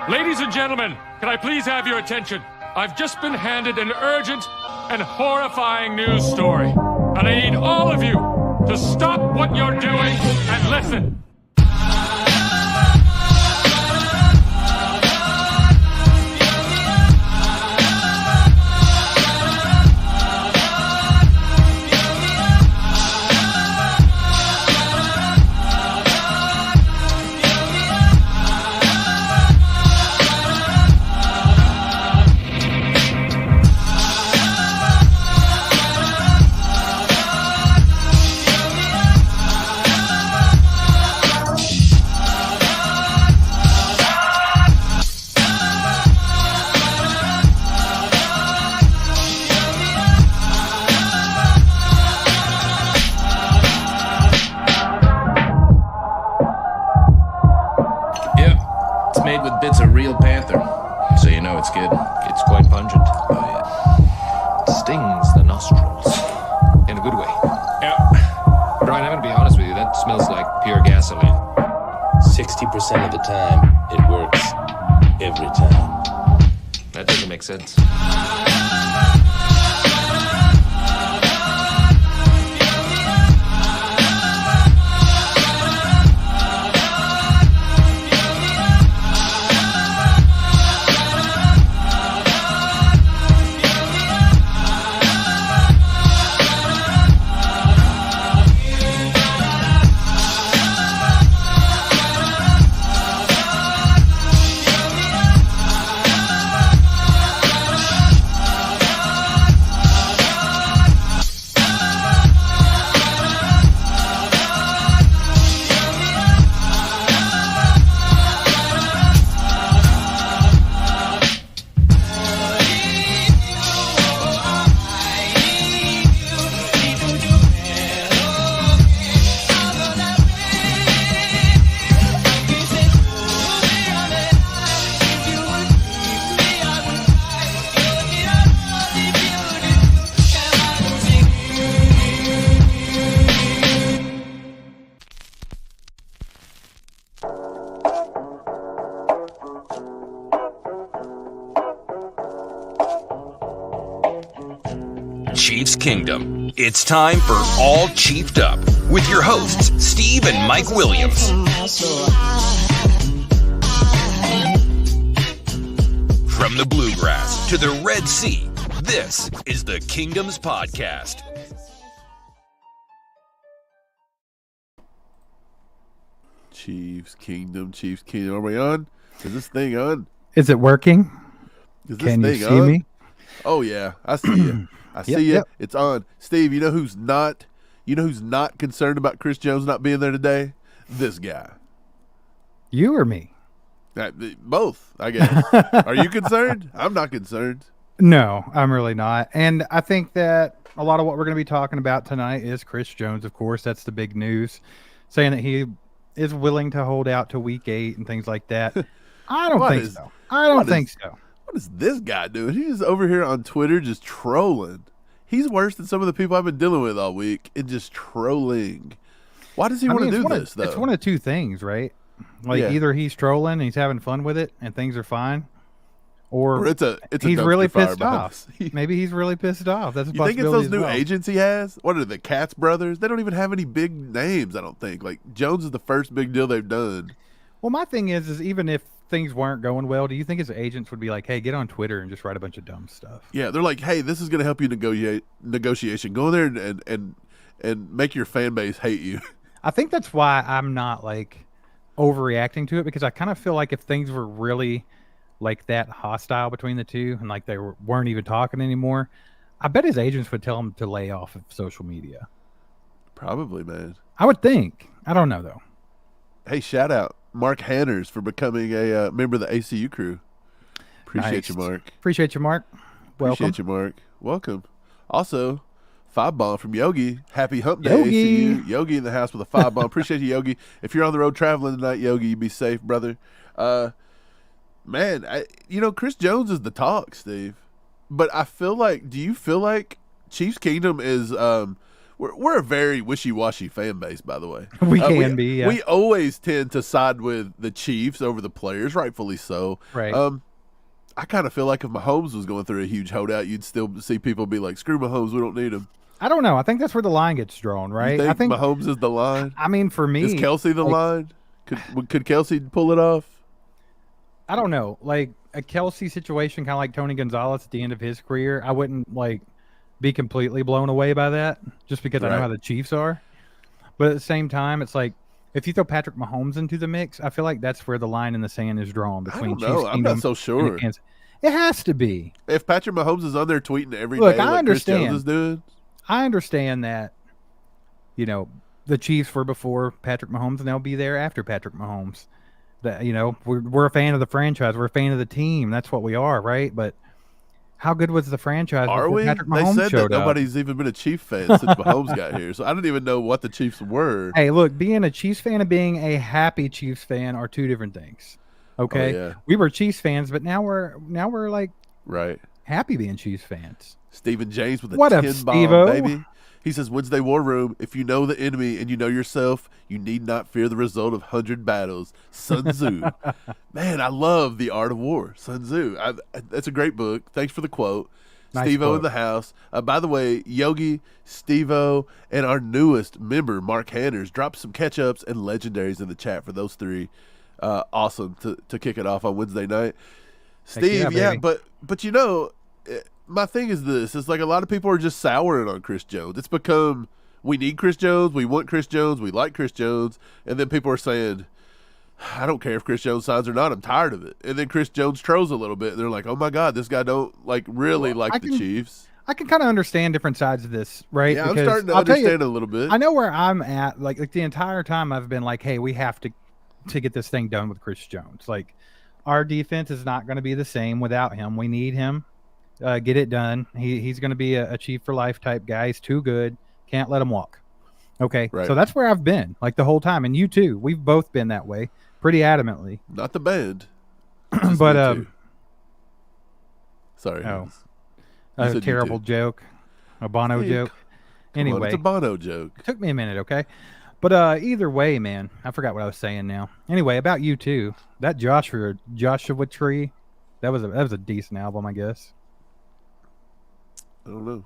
Ladies and gentlemen, can I please have your attention? I've just been handed an urgent and horrifying news story. And I need all of you to stop what you're doing and listen. Bits of real panther, so you know it's good. It's quite pungent. Oh, yeah. It stings the nostrils. In a good way. Yeah. Brian, I'm going to be honest with you, that smells like pure gasoline. 60% of the time, it works. Every time. That doesn't make sense. Chiefs Kingdom. It's time for All Chiefed Up with your hosts, Steve and Mike Williams. From the Bluegrass to the Red Sea, this is the Kingdoms Podcast. Chiefs Kingdom. Are we on? Is this thing on? Is it working? Is this Can you thing see on? me? Oh yeah, I see you. I see you. Yep. It's on. Steve, you know who's not concerned about Chris Jones not being there today? This guy. You or me? Both, I guess. Are you concerned? I'm not concerned. No, I'm really not. And I think that a lot of what we're going to be talking about tonight is Chris Jones, of course. That's the big news, saying that he is willing to hold out to week 8 and things like that. I don't think so. I don't think so. What is this guy doing? He's over here on Twitter just trolling. He's worse than some of the people I've been dealing with all week and just trolling. Why does he want to do this, though? It's one of two things, right? Like either he's trolling and he's having fun with it and things are fine, or it's he's really pissed behind off. Maybe he's really pissed off. That's a You think it's possibility those new as well. agents he has? What are the Katz brothers? They don't even have any big names, I don't think. Like, Jones is the first big deal they've done. Well, my thing is even if things weren't going well, do you think his agents would be like, hey, get on Twitter and just write a bunch of dumb stuff? Yeah, they're like, hey, this is going to help you negotiation. Go in there and make your fan base hate you. I think that's why I'm not like overreacting to it, because I kind of feel like if things were really like that hostile between the two and like they weren't even talking anymore, I bet his agents would tell him to lay off of social media. Probably, man. I would think. I don't know, though. Hey, shout out Mark Hanners for becoming a member of the ACU crew. Appreciate you, Mark. Appreciate you, Mark. Welcome. Appreciate you, Mark. Welcome. Also, 5-bomb from Yogi. Happy hump day, Yogi. ACU. Yogi in the house with a 5-bomb. Appreciate you, Yogi. If you're on the road traveling tonight, Yogi, you be safe, brother. Man, Chris Jones is the talk, Steve. But I feel like, do you feel like Chiefs Kingdom is we're a very wishy-washy fan base, by the way. We can be, yeah. We always tend to side with the Chiefs over the players, rightfully so. Right. I kind of feel like if Mahomes was going through a huge holdout, you'd still see people be like, screw Mahomes, we don't need him. I don't know. I think that's where the line gets drawn, right? You I think Mahomes is the line? I mean, for me, Is Kelsey the line? Could Kelsey pull it off? I don't know. Like a Kelsey situation, kind of like Tony Gonzalez at the end of his career, I wouldn't be completely blown away by that just because I know how the Chiefs are. But at the same time, it's like if you throw Patrick Mahomes into the mix, I feel like that's where the line in the sand is drawn between Chiefs. I'm not so sure. It has to be. If Patrick Mahomes is on there tweeting every Look, day I like understand. Chris Jones is doing. I understand that, the Chiefs were before Patrick Mahomes, and they'll be there after Patrick Mahomes. That we're a fan of the franchise. We're a fan of the team. That's what we are, right? But how good was the franchise Are before we? Patrick Mahomes They said showed that up? nobody's even been a Chief fan since Mahomes got here, so I don't even know what the Chiefs were. Hey, look, being a Chiefs fan and being a happy Chiefs fan are two different things. Okay, yeah. We were Chiefs fans, but now we're like Right. happy being Chiefs fans. Stephen James with a What up, 10 bomb, Steve-O? baby. He says, Wednesday War Room, if you know the enemy and you know yourself, you need not fear the result of 100 battles. Sun Tzu. Man, I love The Art of War. Sun Tzu. That's a great book. Thanks for the quote. Nice Steve-O quote. in the house. By the way, Yogi, Steve-O, and our newest member, Mark Hanners, dropped some catch-ups and legendaries in the chat for those three. Awesome to kick it off on Wednesday night. Steve, yeah, but my thing is this. It's like a lot of people are just souring on Chris Jones. It's become, we need Chris Jones, we want Chris Jones, we like Chris Jones, and then people are saying, I don't care if Chris Jones signs or not, I'm tired of it. And then Chris Jones trolls a little bit, and they're like, oh my God, this guy don't really like the Chiefs. I can kind of understand different sides of this, right? Yeah, Because I'm starting to I'll tell you, understand it a little bit. I know where I'm at. Like the entire time I've been like, hey, we have to get this thing done with Chris Jones. Like our defense is not going to be the same without him. We need him. Get it done. He's going to be a Chief for life type guy. He's too good. Can't let him walk. Okay, Right. So that's where I've been like the whole time, and you too. We've both been that way, pretty adamantly. Not the band. Just But me too. Sorry. oh, You a said you terrible too. joke, a Bono Hey, joke. Come on, Anyway, it's a Bono joke. it took me a minute, okay? But either way, man, I forgot what I was saying now. Anyway, about you too. That Joshua Tree, that was a decent album, I guess. I don't know.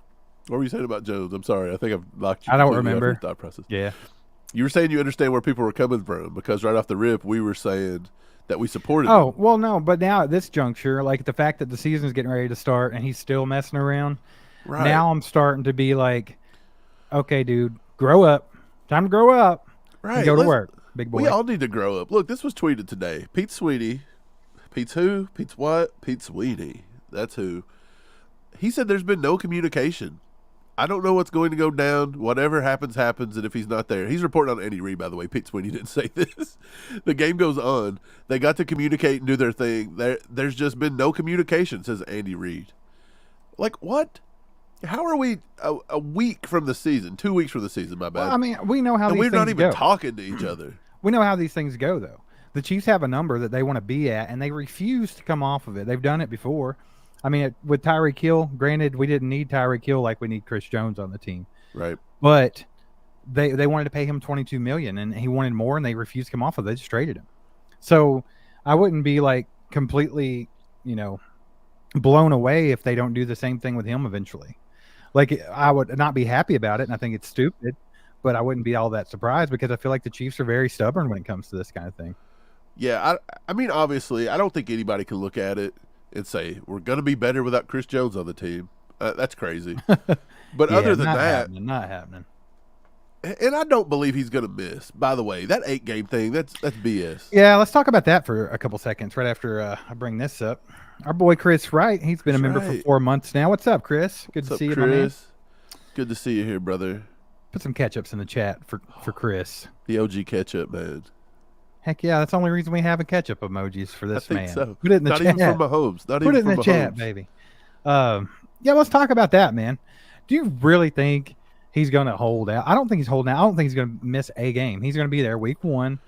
What were you saying about Jones? I'm sorry. I think I've knocked you. I don't completely off your remember. thought process. Yeah. You were saying you understand where people were coming from because right off the rip, we were saying that we supported Oh, them. well, no, but now at this juncture, like the fact that the season's getting ready to start and he's still messing around, Right. now I'm starting to be like, okay, dude, grow up. Time to grow up. Right. And go to let's- work, big boy. We all need to grow up. Look, this was tweeted today. Pete Sweeney. Pete's who? Pete's what? Pete Sweeney. That's who. He said there's been no communication. I don't know what's going to go down. Whatever happens, happens. And if he's not there, he's reporting on Andy Reid, by the way. Pete Sweeney didn't say this. The game goes on. They got to communicate and do their thing. There's just been no communication, says Andy Reid. Like, what? How are we a week from the season? 2 weeks from the season, my bad. Well, I mean, we know how and these we're things not even go. talking to each other. We know how these things go, though. The Chiefs have a number that they want to be at, and they refuse to come off of it. They've done it before. I mean, with Tyreek Hill, granted, we didn't need Tyreek Hill like we need Chris Jones on the team. Right. But they wanted to pay him $22 million, and he wanted more, and they refused to come off of it. They just traded him. So I wouldn't be like completely, blown away if they don't do the same thing with him eventually. Like I would not be happy about it, and I think it's stupid, but I wouldn't be all that surprised because I feel like the Chiefs are very stubborn when it comes to this kind of thing. Yeah, I mean, obviously, I don't think anybody can look at it and say, we're going to be better without Chris Jones on the team. That's crazy. But Yeah, other than not that, not happening. and I don't believe he's going to miss, by the way, that 8-game thing, that's BS. Yeah, let's talk about that for a couple seconds right after I bring this up. Our boy Chris Wright, he's been a member for 4 months now. What's up, Chris? Good to What's see up, you, my man. Chris? Good to see you here, brother. Put some ketchups in the chat for Chris. The OG ketchup, man. Heck yeah, that's the only reason we have a ketchup emojis for this I think man. so. Put it in the Not chat. even from Mahomes. Not Put even it in from the chat, Mahomes. baby. Yeah, let's talk about that, man. Do you really think he's going to hold out? I don't think he's holding out. I don't think he's going to miss a game. He's going to be there week 1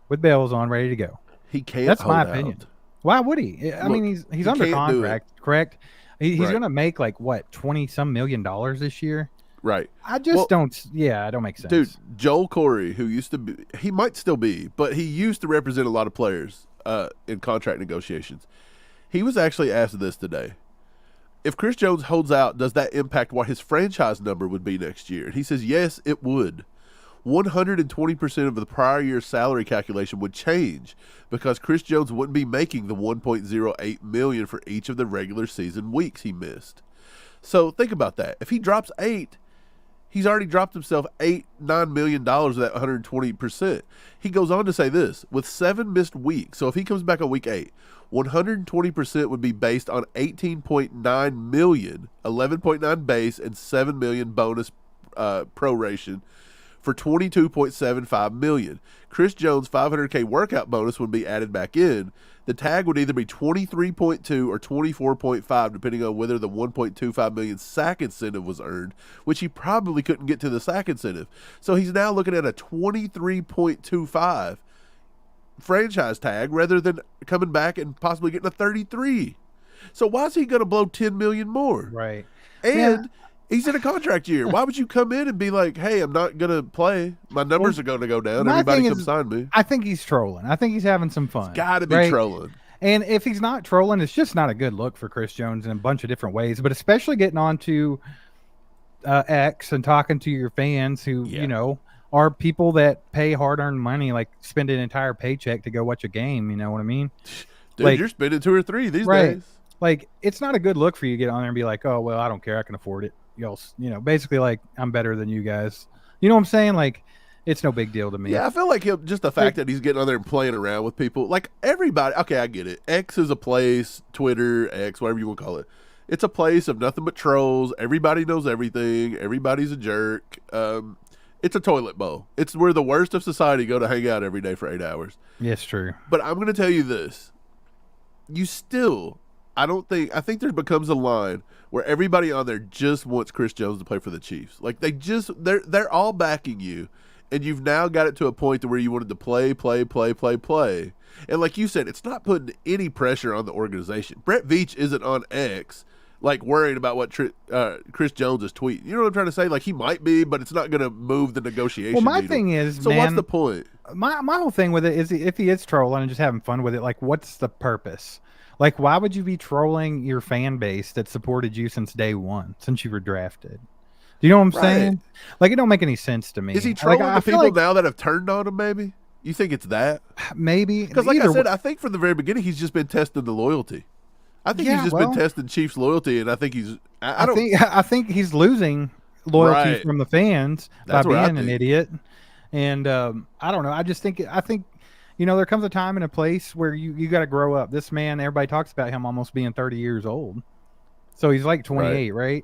with bells on, ready to go. He can't That's hold my out. opinion. Why would he? I mean, he's he under can't do contract, correct? He's Right. going to make like what, $20-some million this year. Right. I just don't. Yeah, it don't make sense. Dude, Joel Corey, who used to be, he might still be, but he used to represent a lot of players in contract negotiations. He was actually asked this today. If Chris Jones holds out, does that impact what his franchise number would be next year? And he says, yes, it would. 120% of the prior year's salary calculation would change because Chris Jones wouldn't be making the $1.08 million for each of the regular season weeks he missed. So think about that. If he drops 8, he's already dropped himself $9 million of that 120%. He goes on to say this, with 7 missed weeks, so if he comes back on week 8, 120% would be based on $18.9 million, 11.9 base, and $7 million bonus proration for $22.75 million. Chris Jones' $500K workout bonus would be added back in. The tag would either be 23.2 or 24.5, depending on whether the 1.25 million sack incentive was earned, which he probably couldn't get to the sack incentive. So he's now looking at a 23.25 franchise tag rather than coming back and possibly getting a 33. So why is he going to blow 10 million more? Right. And he's in a contract year. Why would you come in and be like, hey, I'm not going to play. My numbers are going to go down. Everybody come sign me. I think he's trolling. I think he's having some fun. Got to be trolling. And if he's not trolling, it's just not a good look for Chris Jones in a bunch of different ways, but especially getting on to X and talking to your fans who, you know, are people that pay hard-earned money, like spend an entire paycheck to go watch a game. You know what I mean? Dude, like, you're spending 2 or 3 these days. Like, it's not a good look for you to get on there and be like, oh, well, I don't care. I can afford it. You know, basically like, I'm better than you guys. You know what I'm saying? Like, it's no big deal to me. Yeah, I feel like just the fact that he's getting on there and playing around with people. Like, everybody, okay, I get it. X is a place, Twitter, X, whatever you want to call it. It's a place of nothing but trolls. Everybody knows everything. Everybody's a jerk. It's a toilet bowl. It's where the worst of society go to hang out every day for 8 hours. Yes, true. But I'm going to tell you this. You still, I think there becomes a line where everybody on there just wants Chris Jones to play for the Chiefs. Like, they're all backing you, and you've now got it to a point to where you wanted to play. And like you said, it's not putting any pressure on the organization. Brett Veach isn't on X, like, worried about what Chris Jones is tweeting. You know what I'm trying to say? Like, he might be, but it's not going to move the negotiation. Well, my needle. thing is, so what's the point? My whole thing with it is, if he is trolling and just having fun with it, like, what's the purpose? Like, why would you be trolling your fan base that supported you since day one, since you were drafted? Do you know what I'm saying? Like, it don't make any sense to me. Is he trolling the people now that have turned on him, maybe? You think it's that? Maybe. Because like I said, I think from the very beginning, he's just been testing the loyalty. I think he's just been testing Chiefs loyalty, and I think he's. I think he's losing loyalty from the fans by being an idiot, and I don't know. I think you know, there comes a time and a place where you got to grow up. This man, everybody talks about him almost being 30 years old, so he's like 28, right?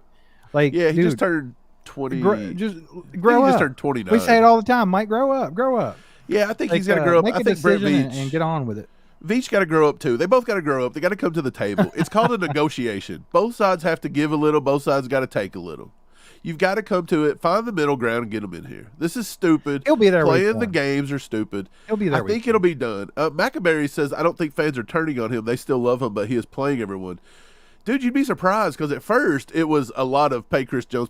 Like, yeah, he just turned 20. Just grow up. He just turned 29. We say it all the time, Mike. Grow up. Yeah, I think he's got to grow up. Make I a think Brett decision Veach and get on with it. Veach got to grow up too. They both got to grow up. They got to come to the table. It's called a negotiation. Both sides have to give a little. Both sides got to take a little. You've got to come to it, find the middle ground, and get them in here. This is stupid. He'll be there. Playing the games are stupid. He'll be there. I think it'll be done. McAberry says, I don't think fans are turning on him. They still love him, but he is playing everyone. Dude, you'd be surprised because at first it was a lot of pay Chris Jones,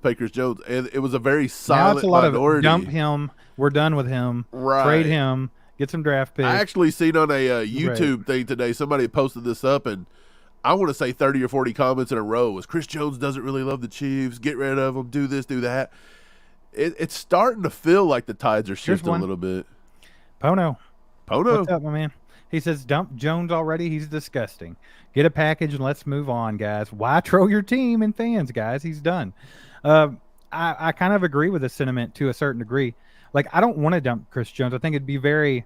and it was a very silent now it's a lot minority. Of dump him. We're done with him. Right. Trade him. Get some draft picks. I actually seen on a YouTube thing today, somebody posted this up, and I want to say 30 or 40 comments in a row was, Chris Jones doesn't really love the Chiefs. Get rid of them. Do this, do that. It's starting to feel like the tides are shifting a little bit. Pono. What's up, my man? He says, dump Jones already. He's disgusting. Get a package and let's move on, guys. Why troll your team and fans, guys? He's done. I kind of agree with the sentiment to a certain degree. Like, I don't want to dump Chris Jones. I think it'd be very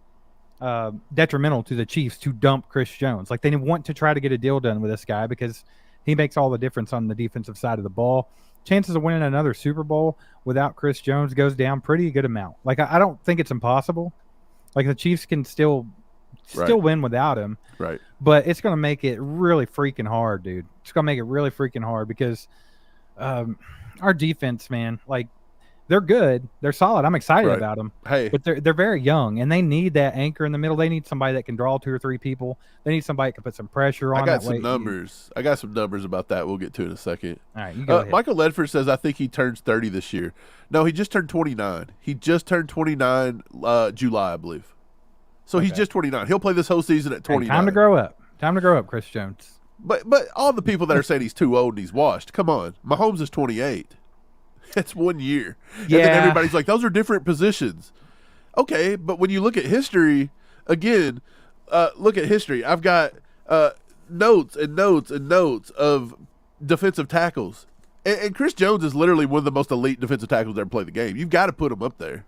detrimental to the Chiefs to dump Chris Jones. Like, they want to try to get a deal done with this guy because he makes all the difference on the defensive side of the ball. Chances of winning another Super Bowl without Chris Jones goes down pretty good amount. Like, I don't think it's impossible. Like, the Chiefs can still win without him. Right. But it's going to make it really freaking hard, dude. It's going to make it really freaking hard because our defense, man, like, they're good. They're solid. I'm excited Right. about them. Hey. But they're very young, and they need that anchor in the middle. They need somebody that can draw 2 or 3 people. They need somebody that can put some pressure on. I got that way. some numbers. I got some numbers about that. We'll get to in a second. All right, you go ahead. Michael Ledford says, I think he turns 30 this year. No, he just turned 29. He just turned 29 July, I believe. So he's just 29. He'll play this whole season at 29. Hey, time to grow up. Time to grow up, Chris Jones. But all the people that are saying he's too old and he's washed, come on. Mahomes is 28. That's 1 year. And then everybody's like, those are different positions. Okay, but when you look at history, again, look at history. I've got notes and notes and notes of defensive tackles. And Chris Jones is literally one of the most elite defensive tackles to ever play the game. You've got to put him up there.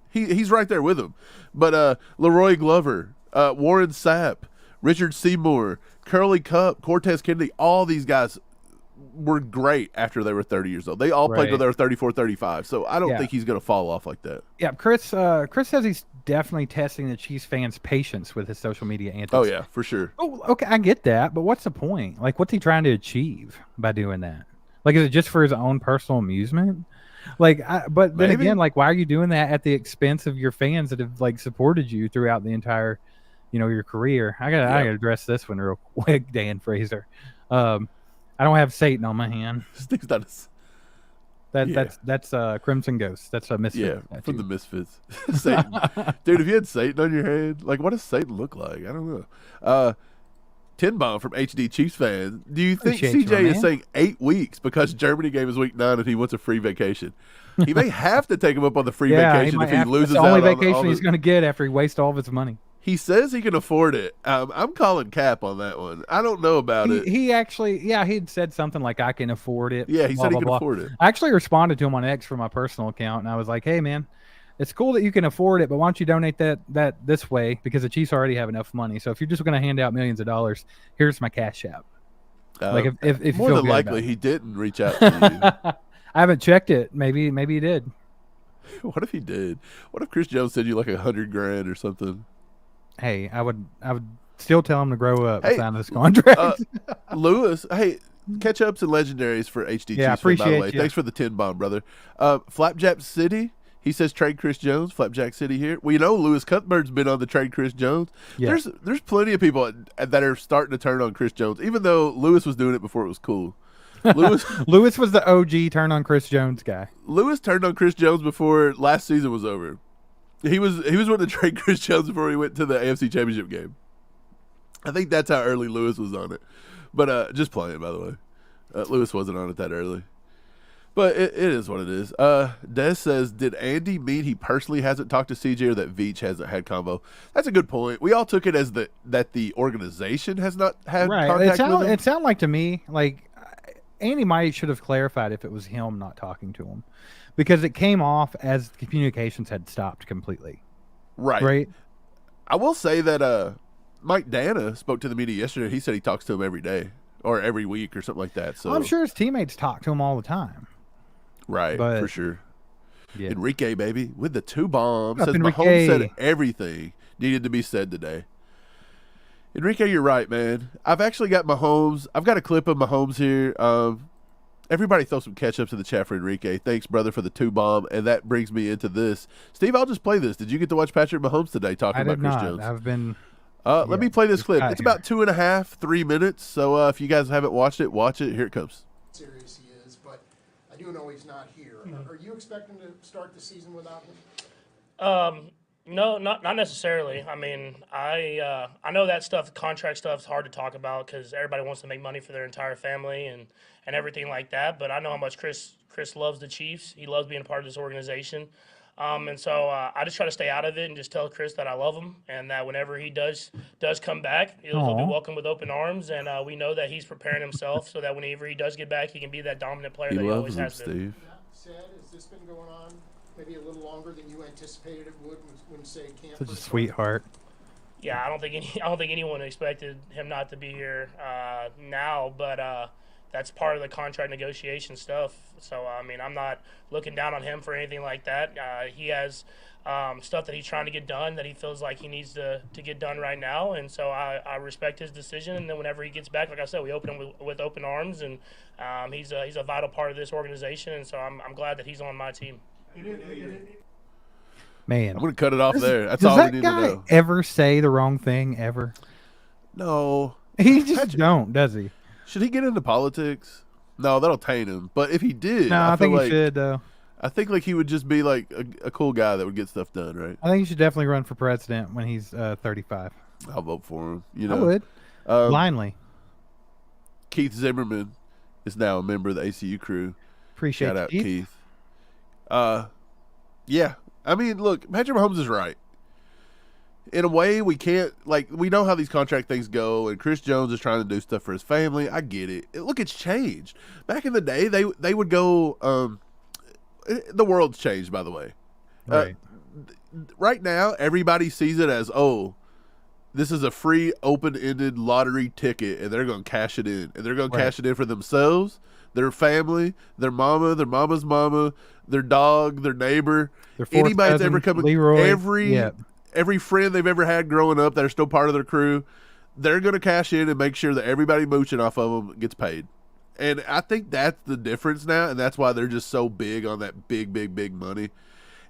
He's right there with him. But Leroy Glover, Warren Sapp, Richard Seymour, Curly Cup, Cortez Kennedy, all these guys were great after they were 30 years old. They all played till they were 34, 35. So I don't think he's going to fall off like that. Yeah, Chris says he's definitely testing the Chiefs fans' patience with his social media antics. Oh, yeah, for sure. Oh, okay, I get that, but what's the point? Like, what's he trying to achieve by doing that? Like, is it just for his own personal amusement? Like, but then again, like, why are you doing that at the expense of your fans that have like supported you throughout the entire, your career? I gotta address this one real quick, Dan Fraser. I don't have Satan on my hand. That's Crimson Ghost. That's a Misfit. Yeah, from the Misfits. Satan. Dude, if you had Satan on your hand, like, what does Satan look like? I don't know. Tin Bomb from HD Chiefs fan. Do you think CJ is saying 8 weeks because Germany game is week 9 and he wants a free vacation? He may have to take him up on the free vacation if he loses out. That's the only vacation he's going to get after he wastes all of his money. He says he can afford it. I'm calling cap on that one. I don't know about it. He actually, he'd said something like, I can afford it. Yeah, he said he can afford it. I actually responded to him on X from my personal account, and I was like, hey, man, it's cool that you can afford it, but why don't you donate that this way? Because the Chiefs already have enough money. So if you're just going to hand out millions of dollars, here's my cash app. Like if more than likely he didn't reach out to you. I haven't checked it. Maybe he did. What if he did? What if Chris Jones sent you like $100,000 or something? Hey, I would still tell him to grow up and sign this contract. Lewis, hey, catch ups and legendaries for HD Chiefs. Yeah, appreciate by the way. you. Thanks for the 10 bomb, brother. Flapjack City. He says trade Chris Jones. Flapjack City here. Well, Lewis Cuthbert's been on the trade Chris Jones. Yeah. There's plenty of people that are starting to turn on Chris Jones, even though Lewis was doing it before it was cool. Lewis was the OG turn on Chris Jones guy. Lewis turned on Chris Jones before last season was over. He was wanting to trade Chris Jones before he went to the AFC Championship game. I think that's how early Lewis was on it. But just playing, by the way. Lewis wasn't on it that early. But it is what it is. Des says, did Andy mean he personally hasn't talked to CJ or that Veach hasn't had convo? That's a good point. We all took it as that the organization has not had contact with him. It sounded like to me, like Andy might should have clarified if it was him not talking to him. Because it came off as communications had stopped completely. Right? I will say that Mike Dana spoke to the media yesterday. He said he talks to him every day or every week or something like that. So I'm sure his teammates talk to him all the time. Right, but, for sure. Yeah. Enrique, baby, with the 2 bombs. Says Enrique. Mahomes said everything needed to be said today. Enrique, you're right, man. I've actually got Mahomes. I've got a clip of Mahomes here. Everybody throw some catch-ups in the chat for Enrique. Thanks, brother, for the 2 bomb. And that brings me into this. Steve, I'll just play this. Did you get to watch Patrick Mahomes today talking about Chris Jones? I've been. Let me play this clip. It's about 2.5, 3 minutes. So if you guys haven't watched it, watch it. Here it comes. Serious he is, but I do know he's not here. Are you expecting to start the season without him? No, not necessarily. I mean, I know that stuff, contract stuff, is hard to talk about because everybody wants to make money for their entire family and everything like that. But I know how much Chris loves the Chiefs. He loves being a part of this organization. And so I just try to stay out of it and just tell Chris that I love him and that whenever he does come back, he'll be welcomed with open arms. And we know that he's preparing himself so that whenever he does get back, he can be that dominant player that he always has been. Steve. Said, has this been going on maybe a little longer than you anticipated it would when say, camp? Such a sweetheart. Yeah, I don't think anyone expected him not to be here now, but that's part of the contract negotiation stuff. So, I mean, I'm not looking down on him for anything like that. He has stuff that he's trying to get done that he feels like he needs to get done right now. And so I respect his decision. And then whenever he gets back, like I said, we open him with open arms. And he's a vital part of this organization. And so I'm glad that he's on my team. Man, I'm going to cut it off there. That's does all that we need to guy know. ever say the wrong thing ever? No. He just don't, does he? Should he get into politics? No, that'll taint him. But if he did, No, I feel think like, he should, though. I think like he would just be like a cool guy that would get stuff done, right? I think he should definitely run for president when he's 35. I'll vote for him. You I know, would. Blindly. Keith Zimmerman is now a member of the ACU crew. Appreciate Shout out Keith. Keith. Yeah. I mean, look, Patrick Mahomes is right. In a way, we can't, like, we know how these contract things go, and Chris Jones is trying to do stuff for his family. I get it. Look, it's changed. Back in the day, they would go, the world's changed, by the way. Right. Right now, everybody sees it as, oh, this is a free, open-ended lottery ticket, and they're going to cash it in. And they're going to cash it in for themselves, their family, their mama, their mama's mama, their dog, their neighbor, Their fourth anybody that's cousin, ever come, Leroy. every friend they've ever had growing up that are still part of their crew, they're going to cash in and make sure that everybody mooching off of them gets paid. And I think that's the difference now, and that's why they're just so big on that big, big, big money.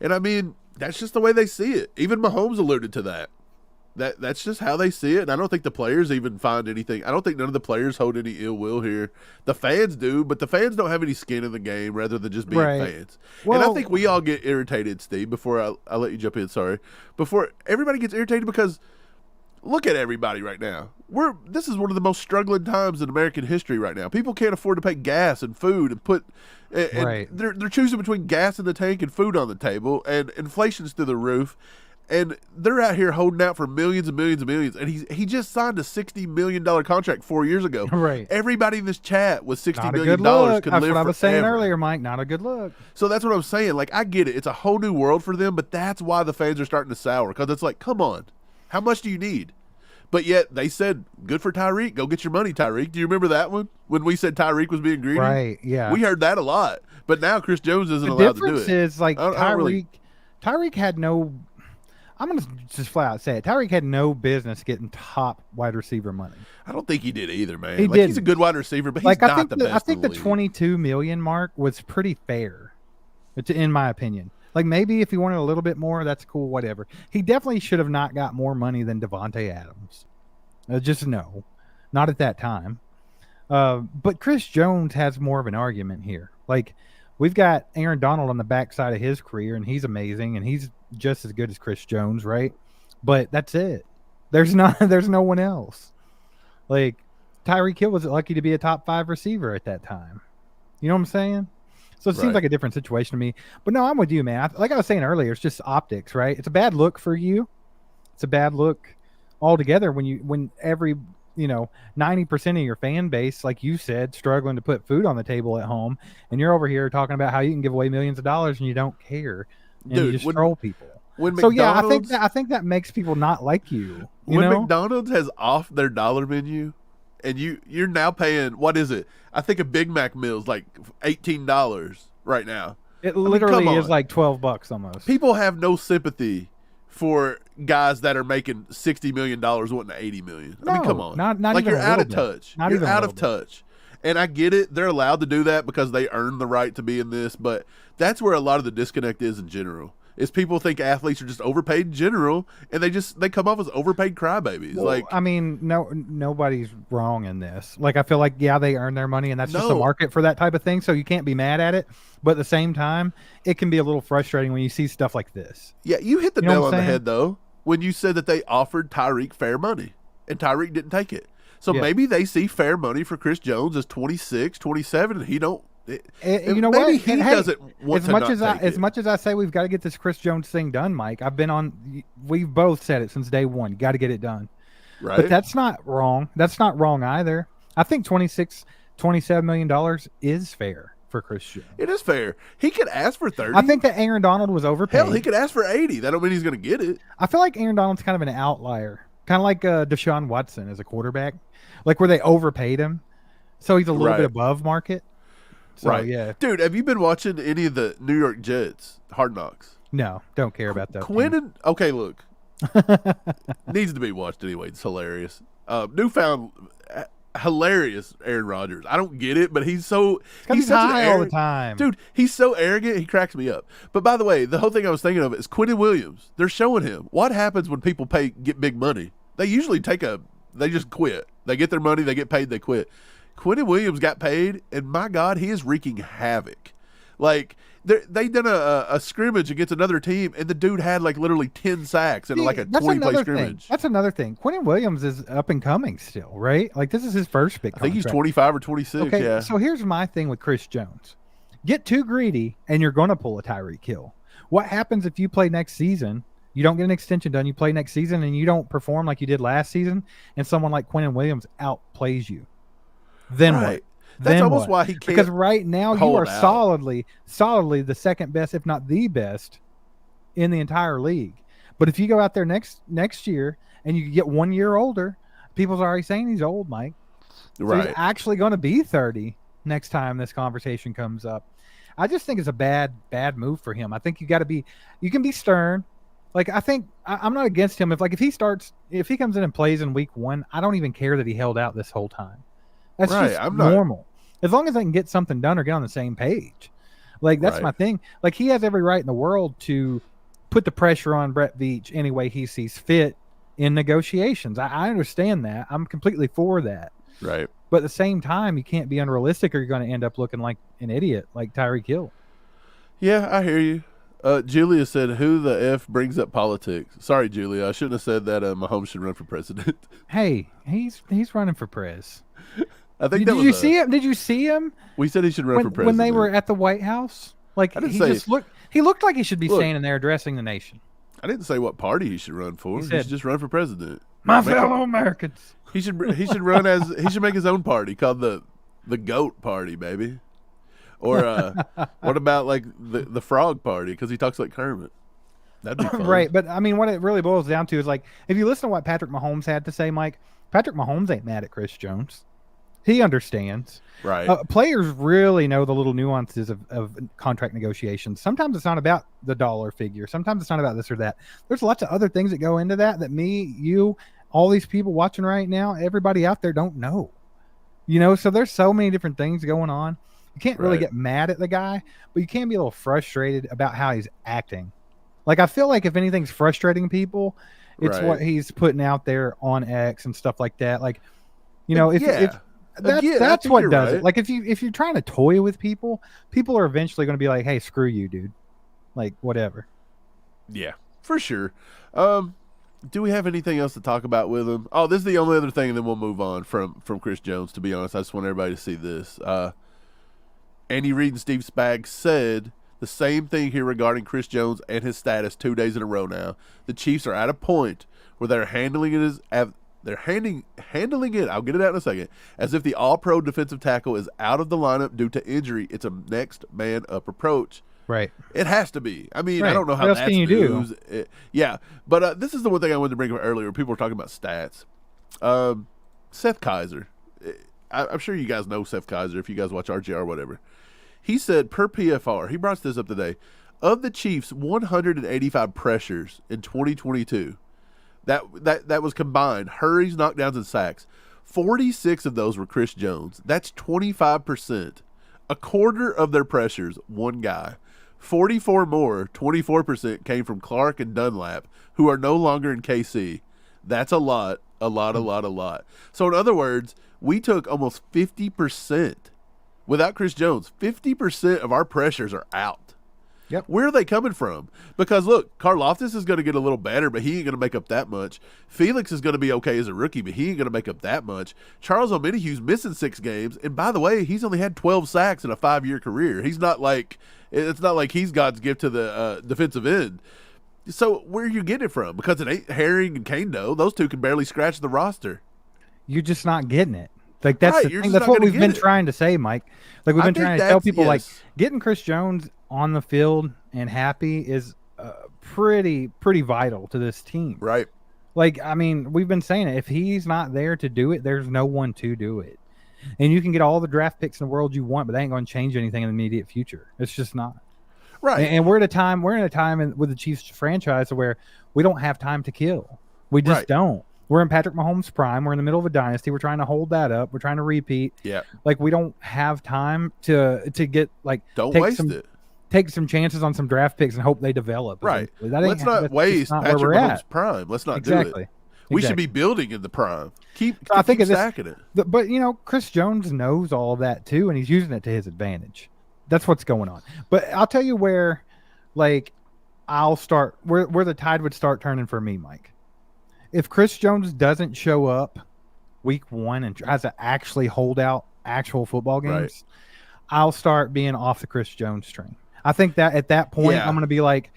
And I mean, that's just the way they see it. Even Mahomes alluded to that. That's just how they see it, and I don't think the players even find anything. I don't think none of the players hold any ill will here. The fans do, but the fans don't have any skin in the game rather than just being fans. And I think we all get irritated, Steve, before I let you jump in, sorry. Before everybody gets irritated because look at everybody right now. This is one of the most struggling times in American history right now. People can't afford to pay gas and food and they're choosing between gas in the tank and food on the table, and inflation's through the roof. And they're out here holding out for millions and millions and millions. And he just signed a $60 million contract 4 years ago. Right. Everybody in this chat with $60 Not a million good look. could That's live what I was saying forever. earlier, Mike. Not a good look. So that's what I'm saying. Like, I get it. It's a whole new world for them, but that's why the fans are starting to sour. Because it's like, come on. How much do you need? But yet they said, good for Tyreek. Go get your money, Tyreek. Do you remember that one? When we said Tyreek was being greedy? Right, yeah. We heard that a lot. But now Chris Jones isn't The allowed to do difference it. is, like, Tyreek had no – I'm going to just flat out say it. Tyreek had no business getting top wide receiver money. I don't think he did either, man. He He's didn't. a good wide receiver, but he's not the best. I think in the league. 22 million mark was pretty fair, in my opinion. Like, maybe if he wanted a little bit more, that's cool, whatever. He definitely should have not got more money than Devontae Adams. Just no. Not at that time. But Chris Jones has more of an argument here. Like, we've got Aaron Donald on the backside of his career, and he's amazing, and he's just as good as Chris Jones, right? But that's it. There's no one else. Like, Tyreek Hill was lucky to be a top 5 receiver at that time. You know what I'm saying? So it seems like a different situation to me. But no, I'm with you, man. Like I was saying earlier, it's just optics, right? It's a bad look for you. It's a bad look altogether when every 90% of your fan base, like you said, struggling to put food on the table at home, and you're over here talking about how you can give away millions of dollars and you don't care, and you just troll people. I think that makes people not like you. When McDonald's has off their dollar menu, and you're now paying, what is it? I think a Big Mac meal is like $18 right now. It literally is like $12 almost. People have no sympathy for guys that are making $60 million wanting $80 million. I mean, come on. Not like, even you're out of bit. touch. Not You're even out of touch. And I get it. They're allowed to do that because they earn the right to be in this. But that's where a lot of the disconnect is in general. Is people think athletes are just overpaid in general, and they come off as overpaid crybabies. Well, I mean, nobody's wrong in this. Like, I feel like, yeah, they earn their money, and that's just the market for that type of thing, so you can't be mad at it. But at the same time, it can be a little frustrating when you see stuff like this. Yeah, you hit the nail on the head, though, when you said that they offered Tyreek fair money, and Tyreek didn't take it. So maybe they see fair money for Chris Jones as 26, 27, and he don't. You know maybe what? he doesn't want as to much not as take as it. much as I say we've got to get this Chris Jones thing done, Mike. We've both said it since day one. You got to get it done. Right. But that's not wrong. That's not wrong either. I think $27 million is fair for Chris Jones. It is fair. He could ask for 30. I think that Aaron Donald was overpaid. Hell, he could ask for 80. That don't mean he's going to get it. I feel like Aaron Donald's kind of an outlier, kind of like Deshaun Watson as a quarterback, like where they overpaid him, so he's a little bit above market. So, yeah. Dude, have you been watching any of the New York Jets Hard Knocks? No, don't care about that. Okay, look. Needs to be watched anyway. It's hilarious. Newfound, hilarious, Aaron Rodgers. I don't get it, but he's such high an all the time. Dude, he's so arrogant, he cracks me up. But by the way, the whole thing I was thinking of is Quinnen Williams. They're showing him. What happens when people get big money? They usually they just quit. They get their money, they get paid, they quit. Quinnen Williams got paid, and my God, he is wreaking havoc. Like, they done a scrimmage against another team, and the dude had like literally 10 sacks in like a 20-play scrimmage. That's another thing. Quinnen Williams is up and coming still, right? Like, this is his first big contract. I think he's 25 or 26, okay, yeah. So here's my thing with Chris Jones. Get too greedy, and you're going to pull a Tyreek Hill. What happens if you play next season, you don't get an extension done, you play next season, and you don't perform like you did last season, and someone like Quinnen Williams outplays you? Then what? That's almost why he can't. Because right now you are solidly the second best, if not the best, in the entire league. But if you go out there next year and you get 1 year older, people's already saying he's old, Mike. So right. he's actually going to be 30 next time this conversation comes up. I just think it's a bad move for him. I think you can be stern. Like, I think I'm not against him. If he comes in and plays in week 1, I don't even care that he held out this whole time. That's just normal. As long as they can get something done or get on the same page. Like, that's my thing. Like, he has every right in the world to put the pressure on Brett Veach any way he sees fit in negotiations. I understand that. I'm completely for that. Right. But at the same time, you can't be unrealistic or you're going to end up looking like an idiot like Tyreek Hill. Yeah, I hear you. Julia said, who the F brings up politics? Sorry, Julia. I shouldn't have said that Mahomes should run for president. Hey, he's running for prez. I think Did you see him? Did you see him? We said he should run for president. When they were at the White House? Like, he looked like he should be standing there addressing the nation. I didn't say what party he should run for. He should just run for president. My fellow Americans. He should run he should make his own party called the Goat Party, baby. Or what about like the Frog Party, because he talks like Kermit. That'd be fun. Right, but I mean, what it really boils down to is, like, if you listen to what Patrick Mahomes had to say, Mike, Patrick Mahomes ain't mad at Chris Jones. He understands. Right. Players really know the little nuances of contract negotiations. Sometimes it's not about the dollar figure. Sometimes it's not about this or that. There's lots of other things that go into that me, you, all these people watching right now, everybody out there don't know. So there's so many different things going on. You can't really get mad at the guy, but you can be a little frustrated about how he's acting. Like, I feel like if anything's frustrating people, it's what he's putting out there on X and stuff like that. Like, that's what does it. Like, if you're trying to toy with people are eventually going to be like, hey, screw you, dude. Like, whatever. Yeah, for sure. Do we have anything else to talk about with him? Oh, this is the only other thing, and then we'll move on from Chris Jones, to be honest. I just want everybody to see this. Andy Reid and Steve Spaggs said the same thing here regarding Chris Jones and his status 2 days in a row now. The Chiefs are at a point where they're handling it I'll get it out in a second, as if the all-pro defensive tackle is out of the lineup due to injury. It's a next man up approach. Right. It has to be. I mean, I don't know how that's news. Yeah, but this is the one thing I wanted to bring up earlier. People were talking about stats. Seth Kaiser. I'm sure you guys know Seth Kaiser if you guys watch RGR or whatever. He said, per PFR, he brought this up today, of the Chiefs' 185 pressures in 2022, that was combined, hurries, knockdowns, and sacks. 46 of those were Chris Jones. That's 25%. A quarter of their pressures, one guy. 44 more, 24%, came from Clark and Dunlap, who are no longer in KC. That's a lot. So in other words, we took almost 50%. Without Chris Jones, 50% of our pressures are out. Yep. Where are they coming from? Because, look, Karlaftis is going to get a little better, but he ain't going to make up that much. Felix is going to be okay as a rookie, but he ain't going to make up that much. Charles Omenihu's missing 6 games, and by the way, he's only had 12 sacks in a 5-year career. It's not like he's God's gift to the defensive end. So where are you getting it from? Because it ain't Herring and Kano. Those two can barely scratch the roster. You're just not getting it. Like, that's the thing. That's what we've been trying to say, Mike. Like, we've been trying to tell people, like, getting Chris Jones on the field and happy is pretty vital to this team. Right. Like, I mean, we've been saying it. If he's not there to do it, there's no one to do it. And you can get all the draft picks in the world you want, but they ain't going to change anything in the immediate future. It's just not. Right. And we're in a time with the Chiefs franchise where we don't have time to kill. We just don't. We're in Patrick Mahomes' prime. We're in the middle of a dynasty. We're trying to hold that up. We're trying to repeat. Yeah. Like, we don't have time to get, like, Don't take waste some, it. Take some chances on some draft picks and hope they develop. Right. Let's not waste Patrick Mahomes' prime. Let's not do it. We should be building in the prime. Keep stacking it. But, you know, Chris Jones knows all of that, too, and he's using it to his advantage. That's what's going on. But I'll tell you where, like, where the tide would start turning for me, Mike. If Chris Jones doesn't show up week 1 and tries to actually hold out actual football games, I'll start being off the Chris Jones train. I think that at that point, I'm going to be like,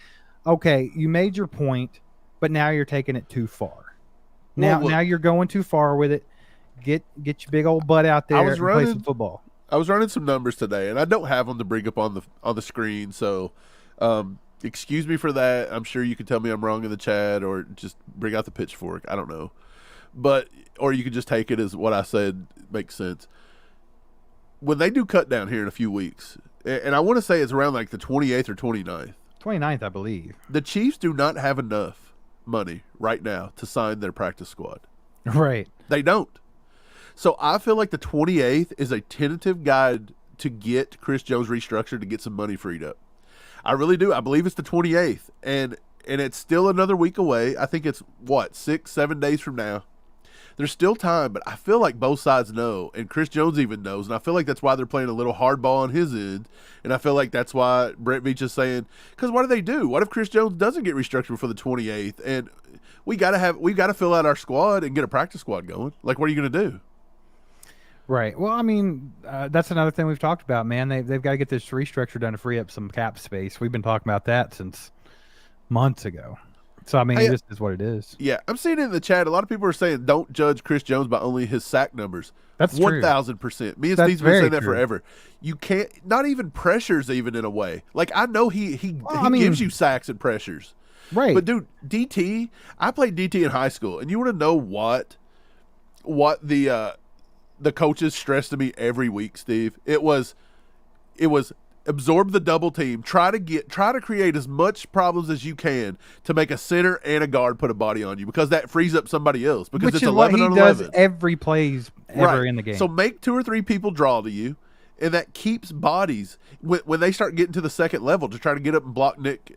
okay, you made your point, but now you're taking it too far. Now you're going too far with it. Get your big old butt out there and play some football. I was running some numbers today, and I don't have them to bring up on the screen, so excuse me for that. I'm sure you can tell me I'm wrong in the chat, or just bring out the pitchfork. I don't know. Or you can just take it as what I said makes sense. When they do cut down here in a few weeks, and I want to say it's around like the 28th or 29th. 29th, I believe. The Chiefs do not have enough money right now to sign their practice squad. Right. They don't. So I feel like the 28th is a tentative guide to get Chris Jones restructured to get some money freed up. I really do. I believe it's the 28th, and it's still another week away. I think it's, 6-7 days from now. There's still time, but I feel like both sides know, and Chris Jones even knows, and I feel like that's why they're playing a little hardball on his end, and I feel like that's why Brett Veach is saying, because what do they do? What if Chris Jones doesn't get restructured before the 28th, and we've got to fill out our squad and get a practice squad going? Like, what are you going to do? Right. Well, I mean, that's another thing we've talked about, man. They've got to get this restructure done to free up some cap space. We've been talking about that since months ago. So, I mean, this is what it is. Yeah, I'm seeing it in the chat. A lot of people are saying don't judge Chris Jones by only his sack numbers. That's 1,000%. Me and Steve's been saying that forever. You can't, not even pressures even in a way. Like, I know he gives you sacks and pressures. Right. But, dude, DT, I played DT in high school, and you want to know what the coaches stressed to me every week, Steve? It was absorb the double team, try to create as much problems as you can to make a center and a guard put a body on you, because that frees up somebody else, because it's 11 on 11. Does every plays ever in the game. So make 2 or 3 people draw to you, and that keeps bodies when they start getting to the second level to try to get up and block Nick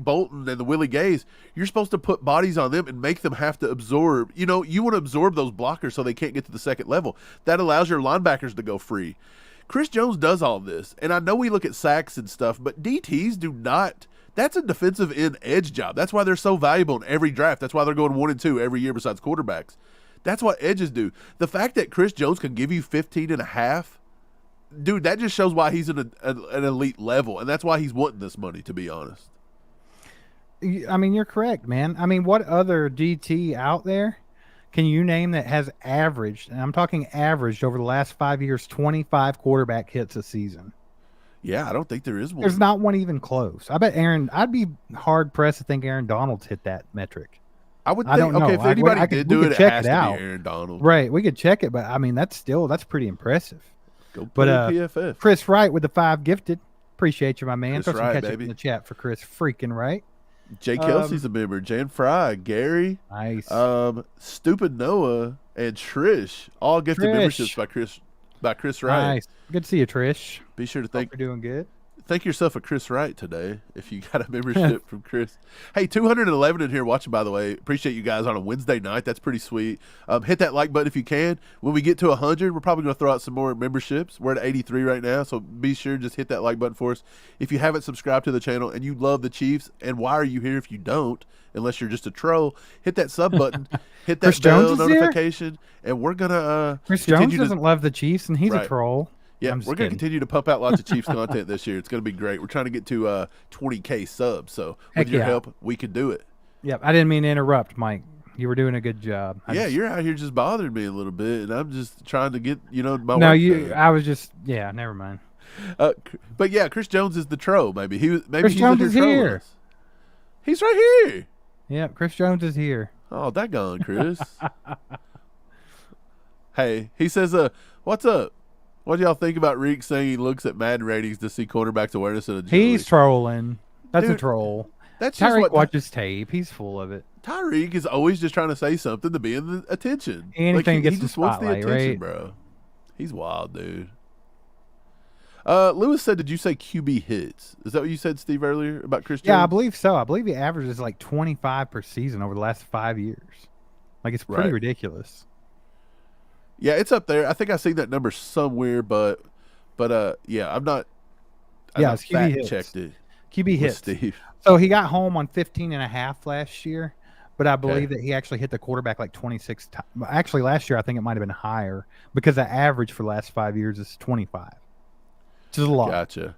Bolton and the Willie Gays. You're supposed to put bodies on them and make them have to absorb. You want to absorb those blockers so they can't get to the second level. That allows your linebackers to go free. Chris Jones does all this, and I know we look at sacks and stuff, but DTs do not. That's a defensive end edge job. That's why they're so valuable in every draft. That's why they're going 1 and 2 every year besides quarterbacks. That's what edges do. The fact that Chris Jones can give you 15.5, dude, that just shows why he's an elite level, and that's why he's wanting this money, to be honest. I mean, you're correct, man. I mean, what other DT out there can you name that has averaged, and I'm talking averaged over the last 5 years, 25 quarterback hits a season? Yeah, I don't think there is one. There's not one even close. I bet I'd be hard pressed to think Aaron Donald's hit that metric. I don't know. If anybody did do it has to be Aaron Donald. Right, we could check it, but I mean, that's pretty impressive. Go put PFF. Chris Wright with the 5 gifted. Appreciate you, my man. Chris Wright, some in the chat for Chris freaking Wright. Jay Kelsey's a member. Jan Fry, Gary, nice. Stupid Noah, and Trish, all gifted memberships by Chris Wright. Nice. Good to see you, Trish. Be sure to Hope you're doing good. Thank yourself a Chris Wright today if you got a membership from Chris. Hey, 211 in here watching, by the way. Appreciate you guys on a Wednesday night. That's pretty sweet. Hit that like button if you can. When we get to 100, we're probably going to throw out some more memberships. We're at 83 right now, so be sure to just hit that like button for us. If you haven't subscribed to the channel and you love the Chiefs, and why are you here if you don't, unless you're just a troll, hit that sub button, hit that bell notification, and we're going to Chris Jones doesn't love the Chiefs, and he's a troll. Yeah, we're going to continue to pump out lots of Chiefs content this year. It's going to be great. We're trying to get to 20K subs, so with your help, we can do it. Yep, I didn't mean to interrupt, Mike. You were doing a good job. You're out here just bothering me a little bit, and I'm just trying to get, my work done. I was just, never mind. But yeah, Chris Jones is the troll, maybe. Chris Jones is here. He's right here. Yep, Chris Jones is here. Oh, daggone, Chris. Hey, he says, what's up? What do y'all think about Reek saying he looks at Madden ratings to see quarterbacks' awareness and agility? He's trolling. That's a troll. That's Tyreek just watches tape. He's full of it. Tyreek is always just trying to say something to be in the attention. Anything he gets the just wants the spotlight, attention, right? bro. He's wild, dude. Lewis said, did you say QB hits? Is that what you said, Steve, earlier about Chris Jones? Yeah, I believe so. I believe he averages like 25 per season over the last 5 years. Like, it's pretty ridiculous. Yeah, it's up there. I think I seen that number somewhere, but yeah, I'm not. It's QB fact hits. checked it. QB hits. Steve. So he got home on 15.5 last year, but I believe that he actually hit the quarterback like 26 times. Actually, last year I think it might have been higher because the average for the last 5 years is 25. Which is a lot. Gotcha.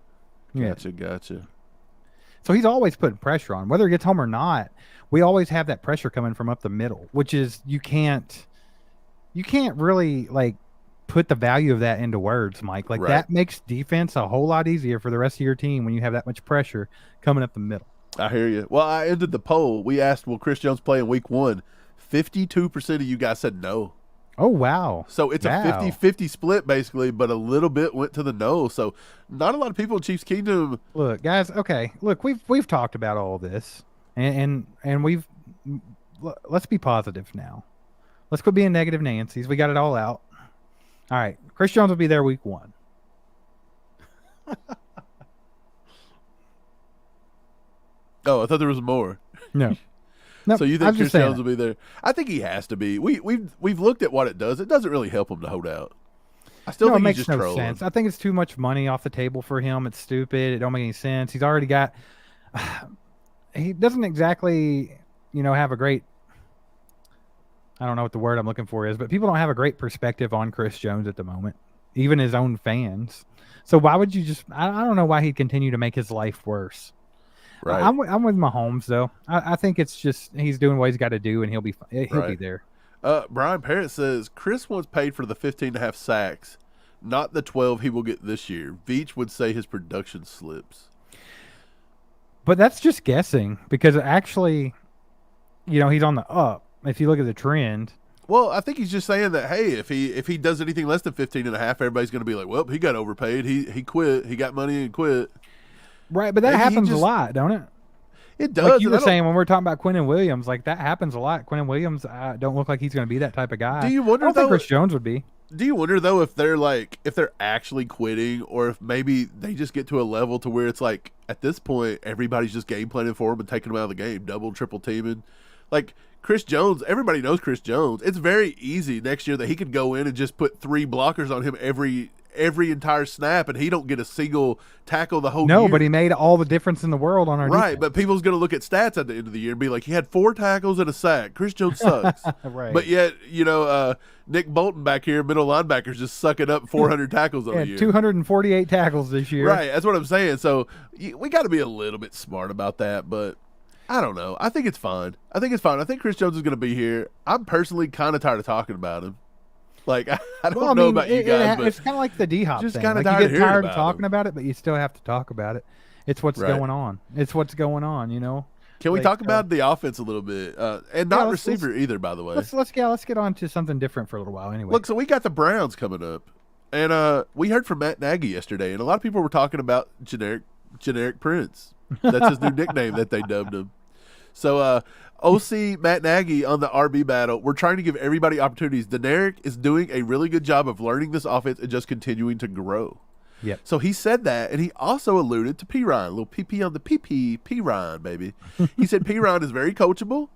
So he's always putting pressure on. Whether he gets home or not, we always have that pressure coming from up the middle, which is you can't really like put the value of that into words, Mike. Like that makes defense a whole lot easier for the rest of your team when you have that much pressure coming up the middle. I hear you. Well, I ended the poll. We asked, will Chris Jones play in week 1? 52% of you guys said no. Oh, wow. So it's a 50-50 split, basically, but a little bit went to the no. So not a lot of people in Chiefs Kingdom. Look, guys, okay. Look, we've talked about all this, and let's be positive now. Let's quit being negative Nancy's. We got it all out. All right. Chris Jones will be there week 1. Oh, I thought there was more. No. So you think Chris Jones will be there? I think he has to be. We've looked at what it does. It doesn't really help him to hold out. I still think it makes he's just no trolling. sense. I think it's too much money off the table for him. It's stupid. It don't make any sense. He's already got. He doesn't exactly, have a great. I don't know what the word I'm looking for is, but people don't have a great perspective on Chris Jones at the moment, even his own fans. So why would you just? I don't know why he'd continue to make his life worse. Right. I'm with Mahomes though. I think it's just he's doing what he's got to do, and he'll be there. Brian Parrott says Chris once paid for the 15.5 sacks, not the 12 he will get this year. Veach would say his production slips. But that's just guessing because actually, he's on the up. If you look at the trend. Well, I think he's just saying that, hey, if he does anything less than 15.5, everybody's going to be like, well, he got overpaid. He quit. He got money and quit. Right, but that happens a lot, don't it? It does. Like you were saying when we were talking about Quinnen Williams, like that happens a lot. Quinnen Williams don't look like he's going to be that type of guy. Do you wonder I don't think Chris Jones would be. Do you wonder though if they're actually quitting, or if maybe they just get to a level to where it's like at this point everybody's just game planning for him and taking him out of the game, double, triple teaming, like. Chris Jones, everybody knows Chris Jones. It's very easy next year that he could go in and just put 3 blockers on him every entire snap, and he don't get a single tackle the whole year. No, but he made all the difference in the world on our defense. But people's going to look at stats at the end of the year and be like, he had 4 tackles and a sack. Chris Jones sucks. Right. But yet, Nick Bolton back here, middle linebackers, just sucking up 400 tackles on the year. 248 tackles this year. Right, that's what I'm saying. So we got to be a little bit smart about that, but I don't know. I think it's fine. I think Chris Jones is going to be here. I'm personally kind of tired of talking about him. Like, I don't know about you guys, but it's kind of like the D-Hop just thing. kind of you get tired of talking about it, but you still have to talk about it. It's what's going on. It's what's going on, Can we talk about the offense a little bit? And not receiver either, by the way. Let's get on to something different for a little while anyway. Look, so we got the Browns coming up. And we heard from Matt Nagy yesterday, and a lot of people were talking about generic Prince. That's his new nickname that they dubbed him. So OC Matt Nagy on the RB battle, we're trying to give everybody opportunities. Deneric is doing a really good job of learning this offense and just continuing to grow. Yeah. So he said that, and he also alluded to P. Ryan, a little PP on the PP, P. Ryan, baby. He said P. Ryan is very coachable.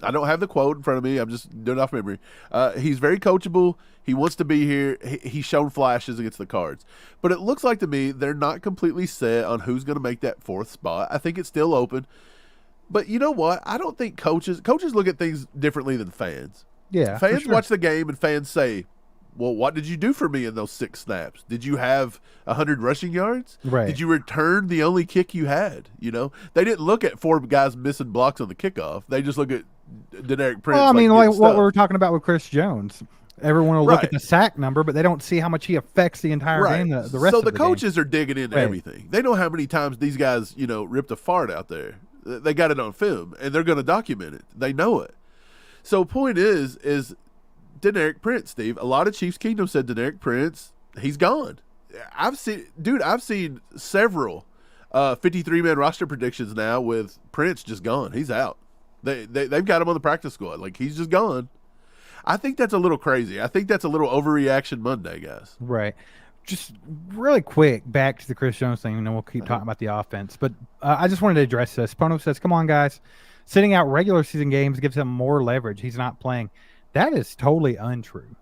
I don't have the quote in front of me. I'm just doing it off memory. He's very coachable. He wants to be here. He's shown flashes against the Cards. But it looks like to me they're not completely set on who's going to make that 4th spot. I think it's still open. But you know what? I don't think coaches look at things differently than fans. Yeah, fans watch the game and fans say, well, what did you do for me in those 6 snaps? Did you have 100 rushing yards? Right. Did you return the only kick you had? They didn't look at 4 guys missing blocks on the kickoff. They just look at Deneric Prince. Well, I mean, like what we were talking about with Chris Jones. Everyone will look at the sack number, but they don't see how much he affects the entire game. The rest of the game. So the coaches are digging into everything. They know how many times these guys, ripped a fart out there. They got it on film, and they're going to document it. They know it. So point is Deneric Prince, Steve. A lot of Chiefs Kingdom said Deneric Prince, he's gone. I've seen several 53-man roster predictions now with Prince just gone. He's out. They've got him on the practice squad. Like, he's just gone. I think that's a little crazy. I think that's a little overreaction Monday, guys. Right. Just really quick, back to the Chris Jones thing, and then we'll keep talking about the offense. But I just wanted to address this. Pono says, come on, guys. Sitting out regular season games gives him more leverage. He's not playing. That is totally untrue.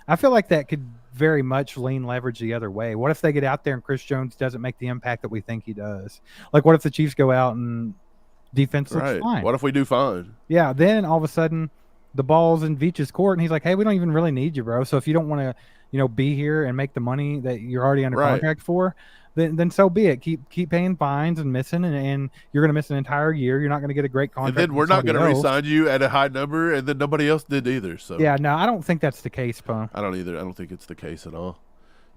I feel like that could very much lean leverage the other way. What if they get out there and Chris Jones doesn't make the impact that we think he does? Like, what if the Chiefs go out and defense looks fine? What if we do fine? Yeah, then all of a sudden the ball's in Veach's court, and he's like, hey, we don't even really need you, bro. So if you don't want to, be here and make the money that you're already under contract for, then so be it. Keep paying fines and missing, and you're going to miss an entire year. You're not going to get a great contract. And then we're not going to re-sign you at a high number, and then nobody else did either. So yeah, no, I don't think that's the case, Pone. I don't either. I don't think it's the case at all.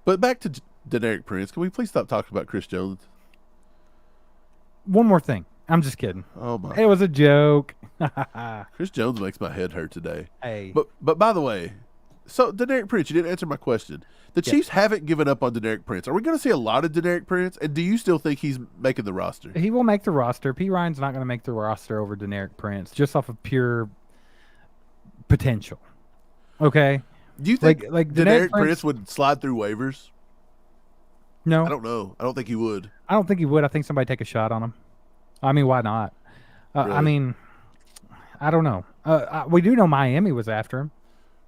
But back to Deneric Prince. Can we please stop talking about Chris Jones? One more thing. I'm just kidding. Oh my! It was a joke. Chris Jones makes my head hurt today. Hey, but by the way, so Deneric Prince, you didn't answer my question. The Chiefs haven't given up on Deneric Prince. Are we going to see a lot of Deneric Prince? And do you still think he's making the roster? He will make the roster. P. Ryan's not going to make the roster over Deneric Prince, just off of pure potential. Okay. Do you think like Deneric Prince would slide through waivers? No, I don't know. I don't think he would. I don't think he would. I think somebody take a shot on him. I mean, why not? Really? I mean, I don't know. We do know Miami was after him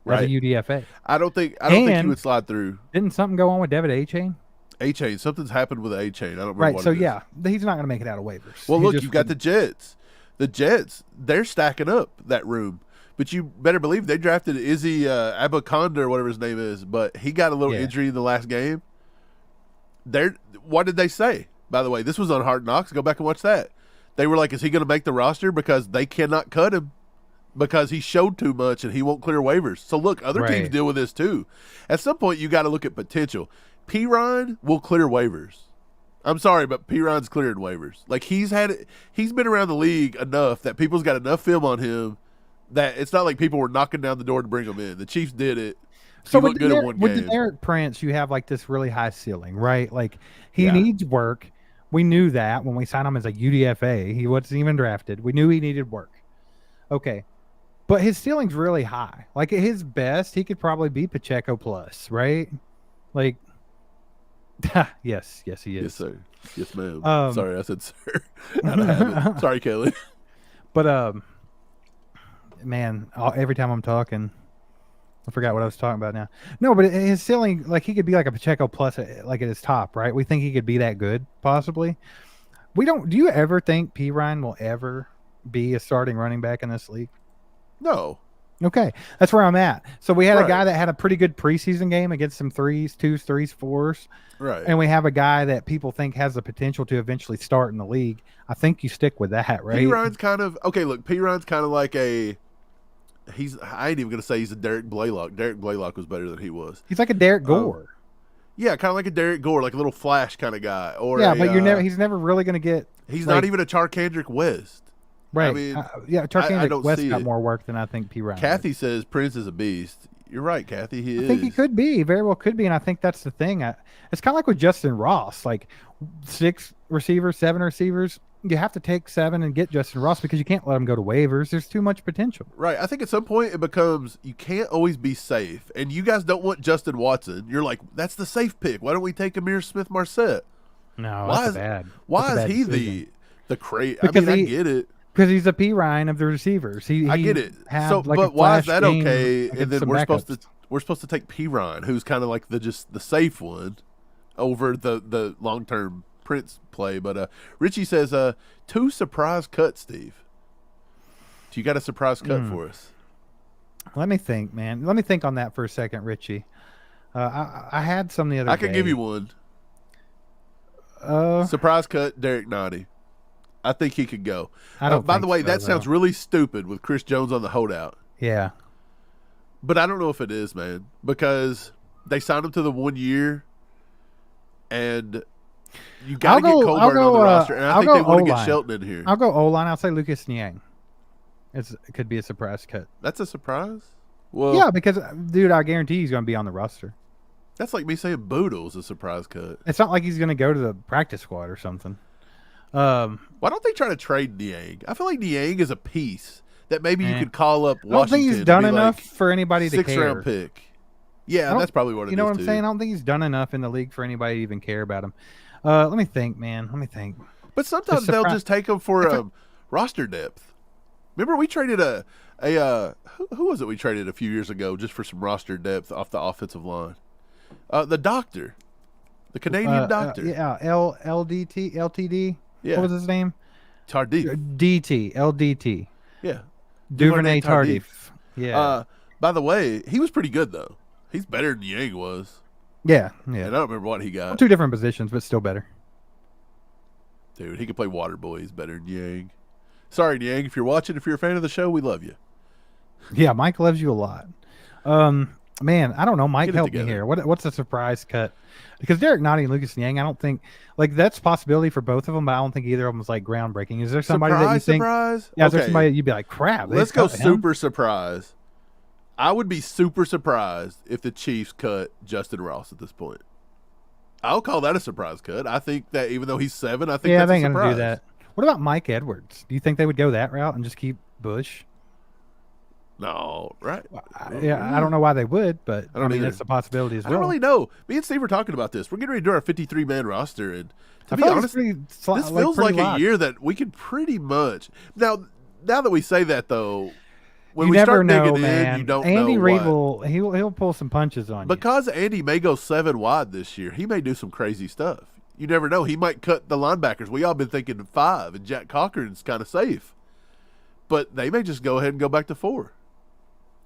as a UDFA. I don't think he would slide through. Didn't something go on with David A-Chain? A-Chain. Something's happened with A-Chain. I don't remember right, what so it is. yeah, he's not going to make it out of waivers. Well, look, you've got the Jets. The Jets, they're stacking up that room. But you better believe they drafted Izzy Abaconda or whatever his name is, but he got a little injury in the last game. What did they say? By the way, this was on Hard Knocks. Go back and watch that. They were like, is he going to make the roster? Because they cannot cut him because he showed too much and he won't clear waivers. So, look, other teams deal with this too. At some point, you got to look at potential. P. Ryan will clear waivers. I'm sorry, but P. Ryan's clearing waivers. Like, he's been around the league enough that people's got enough film on him that it's not like people were knocking down the door to bring him in. The Chiefs did it. So with Deneric Prince, you have like this really high ceiling, right? Like, he needs work. We knew that when we signed him as a UDFA. He wasn't even drafted. We knew he needed work. Okay. But his ceiling's really high. Like, at his best, he could probably be Pacheco plus, right? Like, yes, he is. Yes, sir. Yes, ma'am. Sorry, I said sir. I don't have it. Sorry, Kelly. But, man, every time I'm talking, I forgot what I was talking about now. No, but his ceiling, like, he could be like a Pacheco plus, like, at his top, right? We think he could be that good, possibly. Do you ever think P. Ryan will ever be a starting running back in this league? No. Okay. That's where I'm at. So we had a guy that had a pretty good preseason game against some 3s, 2s, 3s, 4s. Right. And we have a guy that people think has the potential to eventually start in the league. I think you stick with that, right? P. Ryan's kind of, okay, look, P. Ryan's kind of like I ain't even going to say he's a Derek Blaylock. Derek Blaylock was better than he was. He's like a Derek Gore. Yeah, kind of like a Derek Gore, like a little flash kind of guy. Or he's never really going to get. He's not even a Charkandrick West. Right. I mean, Charkandrick West got more work than I think P. Ryan. Kathy says Prince is a beast. You're right, Kathy. I think he could be. Very well could be, and I think that's the thing. It's kind of like with Justin Ross, like 6 receivers, 7 receivers. You have to take 7 and get Justin Ross because you can't let him go to waivers. There's too much potential. Right. I think at some point it becomes you can't always be safe, and you guys don't want Justin Watson. You're like, that's the safe pick. Why don't we take Amir Smith-Marset? No, that's bad. Why is he the crazy? I mean, I get it. Because he's a P. Ryan of the receivers. I get it. But why is that okay? And then we're supposed to take P. Ryan, who's kind of like the safe one, over the long term Prince play. But Richie says 2 surprise cuts, Steve. Do you got a surprise cut for us? Let me think, man. Let me think on that for a second, Richie. I had some the other day. I could give you one. Surprise cut, Derek Nottie. I think he could go. By the way, that sounds really stupid with Chris Jones on the holdout. Yeah. But I don't know if it is, man, because they signed him to the 1 year, and you got to get Colburn on the roster, and I think they want to get Shelton in here. I'll go O-line. I'll say Lucas Niang. It could be a surprise cut. That's a surprise? Well, yeah, because, dude, I guarantee he's going to be on the roster. That's like me saying Boodle's a surprise cut. It's not like he's going to go to the practice squad or something. Why don't they try to trade Niang? I feel like Niang is a piece that maybe you could call up I don't Washington. think he's done and be enough like, for anybody to care. 6th-round pick. Yeah, that's probably what it is. You know what I'm too. saying? I don't think he's done enough in the league for anybody to even care about him. Let me think, man. Let me think. But sometimes they'll just take him for roster depth. Remember, we traded who was it we traded a few years ago just for some roster depth off the offensive line? The doctor. The Canadian doctor. Yeah, LTD. Yeah. What was his name? Tardif. LDT. Yeah. Duvernay Tardif. Yeah. By the way, he was pretty good, though. He's better than Yang was. Yeah. And I don't remember what he got. Well, 2 different positions, but still better. Dude, he could play water boy. He's better than Yang. Sorry, Yang, if you're watching, if you're a fan of the show, we love you. Yeah, Mike loves you a lot. Man, I don't know. Mike, help me here. What's a surprise cut? Because Derek Nottie and Lucas Niang, I don't think that's a possibility for both of them, but I don't think either of them is like groundbreaking. Is there somebody that you think? Surprise? Yeah, is there somebody that you'd be like, crap? Let's go super surprise. I would be super surprised if the Chiefs cut Justin Ross at this point. I'll call that a surprise cut. I think that even though he's 7, I think that's a surprise. Gonna do that. What about Mike Edwards? Do you think they would go that route and just keep Bush? No, right? Yeah, I don't know why they would, but I mean, that's a possibility as well. I don't really know. Me and Steve were talking about this. We're getting ready to do our 53-man roster, and to be honest, this feels like a year that we could pretty much. Now that we say that, though, when we start digging in, you don't know. Andy Reid he'll pull some punches on you. Because Andy may go 7 wide this year, he may do some crazy stuff. You never know. He might cut the linebackers. We all been thinking 5, and Jack Cochran's kind of safe. But they may just go ahead and go back to 4.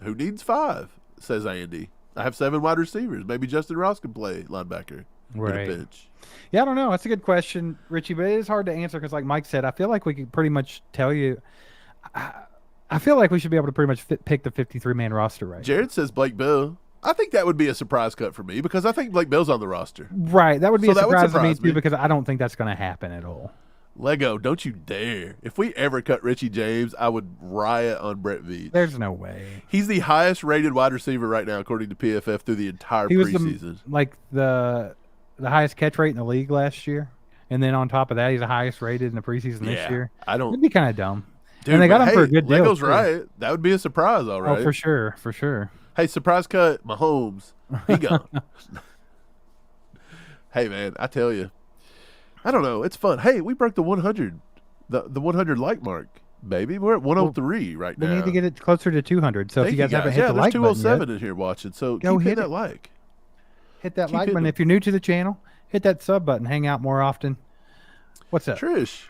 Who needs 5, says Andy. I have 7 wide receivers. Maybe Justin Ross can play linebacker. Right. Bench. Yeah, I don't know. That's a good question, Richie, but it is hard to answer because, like Mike said, I feel like we could pretty much tell you. I feel like we should be able to pretty much pick the 53-man roster right Jared says Blake Bill. I think that would be a surprise cut for me because I think Blake Bill's on the roster. Right. That would be a surprise to me, too, because I don't think that's going to happen at all. Lego, don't you dare. If we ever cut Richie James, I would riot on Brett Veach. There's no way. He's the highest rated wide receiver right now, according to PFF, through the entire preseason. The highest catch rate in the league last year. And then on top of that, he's the highest rated in the preseason this year. It'd be kind of dumb. Dude, and they got him for a good deal. Lego's right. That would be a surprise, all right. Oh, for sure. For sure. Hey, surprise cut, Mahomes. He gone. Hey, man, I tell you. I don't know. It's fun. Hey, we broke the 100, the 100 like mark, baby. We're at 103 right now. We need to get it closer to 200. So if you guys haven't hit the like button there's 207 in here watching. So keep hitting that like. Hit that like button. If you're new to the channel, hit that sub button. Hang out more often. What's up? Trish,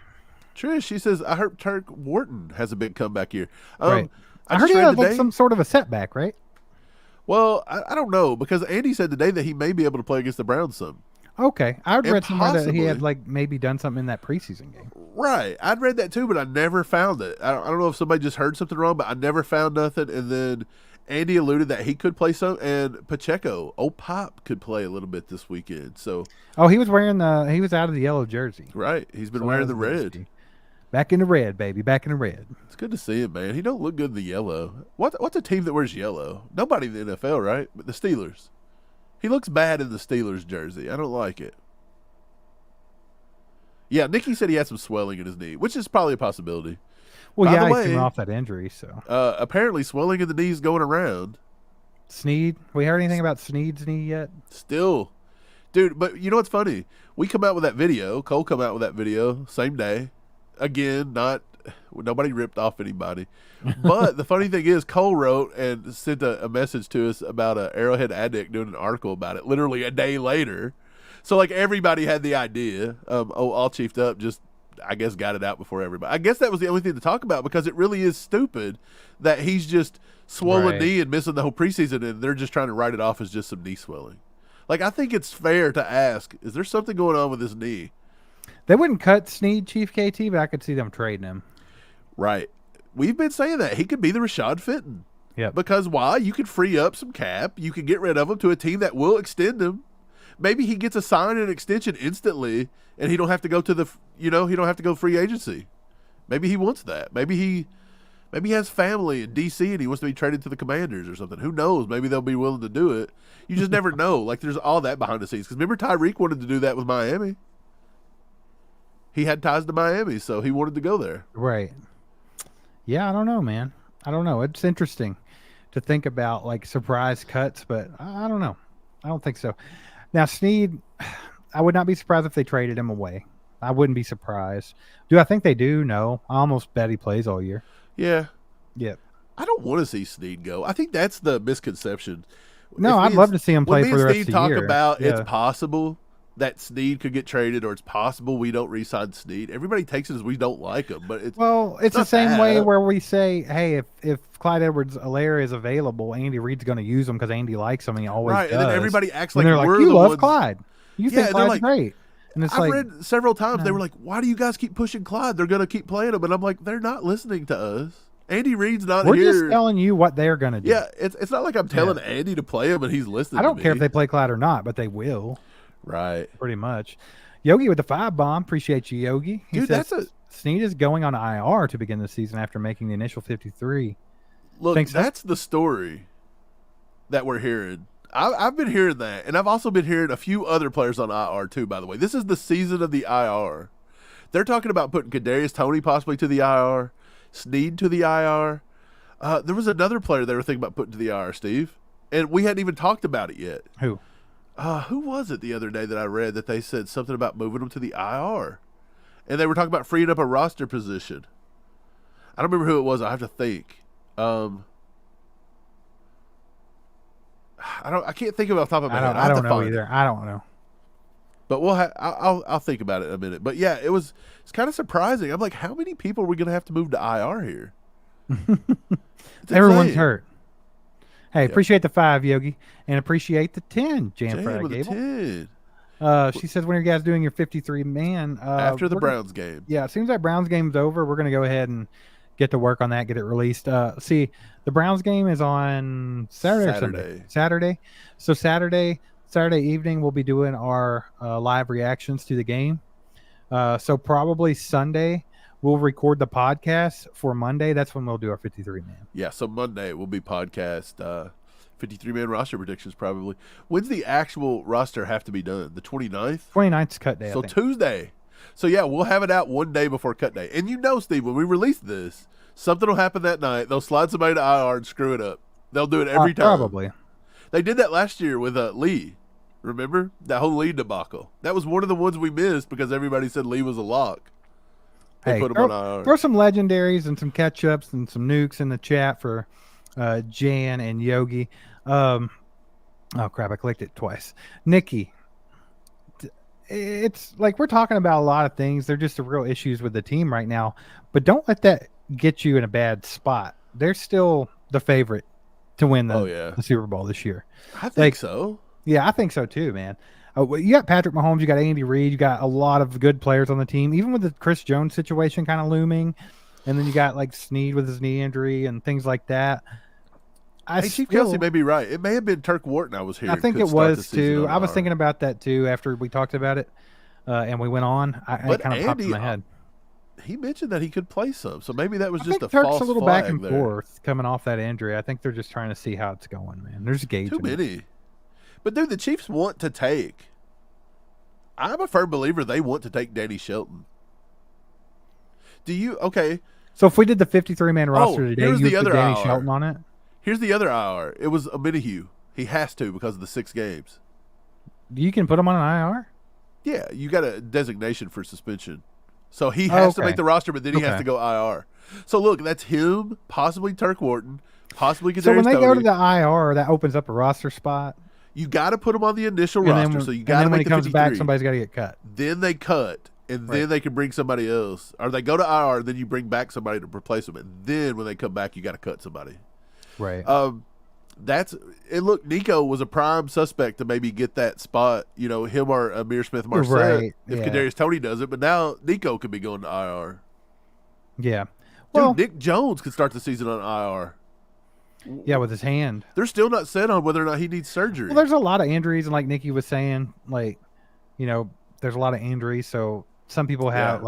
she says, I heard Turk Wharton has a big comeback here. Right. I heard he had like some sort of a setback, right? Well, I don't know, because Andy said today that he may be able to play against the Browns some. Okay. I read somewhere that he had like maybe done something in that preseason game. Right. I'd read that too, but I never found it. I don't know if somebody just heard something wrong, but I never found nothing. And then Andy alluded that he could play some, and Pacheco, old Pop, could play a little bit this weekend. So. Oh, he was out of the yellow jersey. Right. He's been wearing the red. Back in the red, baby. Back in the red. It's good to see him, man. He don't look good in the yellow. What's a team that wears yellow? Nobody in the NFL, right? But the Steelers. He looks bad in the Steelers jersey. I don't like it. Yeah, Nicky said he had some swelling in his knee, which is probably a possibility. Well, yeah, he's coming off that injury, so. Apparently swelling in the knees going around. Sneed? We heard anything about Sneed's knee yet? Still. Dude, but you know what's funny? We come out with that video. Cole come out with that video, same day. Again, nobody ripped off anybody. But the funny thing is, Cole wrote and sent a message to us about an Arrowhead addict doing an article about it literally a day later. So, like, everybody had the idea. All Chiefed Up just, I guess, got it out before everybody. I guess that was the only thing to talk about because it really is stupid that he's just swollen knee and missing the whole preseason, and they're just trying to write it off as just some knee swelling. Like, I think it's fair to ask, is there something going on with his knee? They wouldn't cut Sneed, Chief KT, but I could see them trading him. Right. We've been saying that. He could be the Rashad Fenton. Yeah. Because why? You could free up some cap. You could get rid of him to a team that will extend him. Maybe he gets a sign and extension instantly, and he don't have to go to he don't have to go free agency. Maybe he wants that. Maybe he has family in D.C. and he wants to be traded to the Commanders or something. Who knows? Maybe they'll be willing to do it. You just never know. Like, there's all that behind the scenes. Because remember Tyreek wanted to do that with Miami. he had ties to Miami, so he wanted to go there. Right. Yeah, I don't know, man. I don't know. It's interesting to think about like surprise cuts, but I don't know. I don't think so. Now, Snead, I would not be surprised if they traded him away. I wouldn't be surprised. Do I think they do? No. I almost bet he plays all year. Yeah. Yep. I don't want to see Snead go. I think that's the misconception. No, I'd love to see him play for the rest of the year. When me and Snead talk about it's possible that Snead could get traded, or it's possible we don't re-sign Snead, everybody takes it as we don't like him. But it's the same way where we say, hey, if Clyde Edwards-Helaire is available, Andy Reid's going to use him because Andy likes him, and he always does. And then everybody acts and like they're we're you the love ones. Clyde. You think Clyde's like, great. And it's I've read several times, they were like, why do you guys keep pushing Clyde? They're going to keep playing him. And I'm like, they're not listening to us. Andy Reid's not We're here. just telling you what they're going to do. Yeah, it's not like I'm telling Andy to play him and he's listening I don't to care me. if they play Clyde or not, but they will. Right. Pretty much. Yogi with the 5-bomb. Appreciate you, Yogi. He Dude, says Snead is going on IR to begin the season after making the initial 53. Look, that's the story that we're hearing. I've been hearing that, and I've also been hearing a few other players on IR too, by the way. This is the season of the IR. They're talking about putting Kadarius Toney possibly to the IR, Snead to the IR. There was another player they were thinking about putting to the IR, Steve, and we hadn't even talked about it yet. Who? Who was it the other day that I read that they said something about moving them to the IR? And they were talking about freeing up a roster position. I don't remember who it was. I have to think. I can't think of it off the top of my head. I don't know either. I don't know. But I'll think about it in a minute. But yeah, it's kind of surprising. I'm like, how many people are we going to have to move to IR here? Everyone's hurt. Hey, appreciate the 5, Yogi, and appreciate the 10, Jan Frag Gable. 10. She says, when are you guys doing your 53-man? After the Browns game. Yeah, as soon as that Browns game's over, we're going to go ahead and get to work on that, get it released. See, the Browns game is on Saturday. Or Sunday? Saturday. So Saturday evening, we'll be doing our live reactions to the game. So probably Sunday, we'll record the podcast for Monday. That's when we'll do our 53-man. Yeah, so Monday will be podcast 53-man roster predictions probably. When's the actual roster have to be done? The 29th? 29th's cut day, So Tuesday. So, yeah, we'll have it out one day before cut day. And you know, Steve, when we release this, something will happen that night. They'll slide somebody to IR and screw it up. They'll do it every time. Probably. They did that last year with Lee. Remember? That whole Lee debacle. That was one of the ones we missed because everybody said Lee was a lock. They put him on IR. Throw some legendaries and some catch-ups and some nukes in the chat for Jan and Yogi. Oh, crap. I clicked it twice. Nikki. It's like we're talking about a lot of things. They're just the real issues with the team right now. But don't let that get you in a bad spot. They're still the favorite to win the Super Bowl this year. I think so. Yeah, I think so too, man. You got Patrick Mahomes, you got Andy Reid, you got a lot of good players on the team, even with the Chris Jones situation kind of looming. And then you got like Snead with his knee injury and things like that. Chief Kelsey may be right. It may have been Turk Wharton I was hearing. I think it was too. I was thinking about that too after we talked about it and we went on. It kind of popped in my head. He mentioned that he could play some, so maybe that was just a Turk's false a little flag back and there. forth coming off that injury. I think they're just trying to see how it's going, man. There's gauging. Too many. But, dude, the Chiefs want to take. I'm a firm believer they want to take Danny Shelton. Do you? Okay. So if we did the 53-man roster today, here's you the would put other Danny IR. Shelton on it? Here's the other IR. It was a Minihue. He has to because of the 6 games. You can put him on an IR? Yeah, you got a designation for suspension. So he has to make the roster, but then he has to go IR. So, look, that's him, possibly Turk Wharton, possibly Kadarius So when they Toney. go to the IR, that opens up a roster spot. You got to put him on the initial roster, so you got to when make he the comes 53. back, somebody's got to get cut. Then they cut, and then they can bring somebody else. Or they go to IR, and then you bring back somebody to replace them. And then when they come back, you got to cut somebody. Right. Look, Nico was a prime suspect to maybe get that spot, him or Amir Smith-Marset if Kadarius Toney does it. But now Nico could be going to IR. Yeah. Well, Nick Jones could start the season on IR. Yeah, with his hand. They're still not set on whether or not he needs surgery. Well, there's a lot of injuries, and like Nikki was saying, there's a lot of injuries. So some people have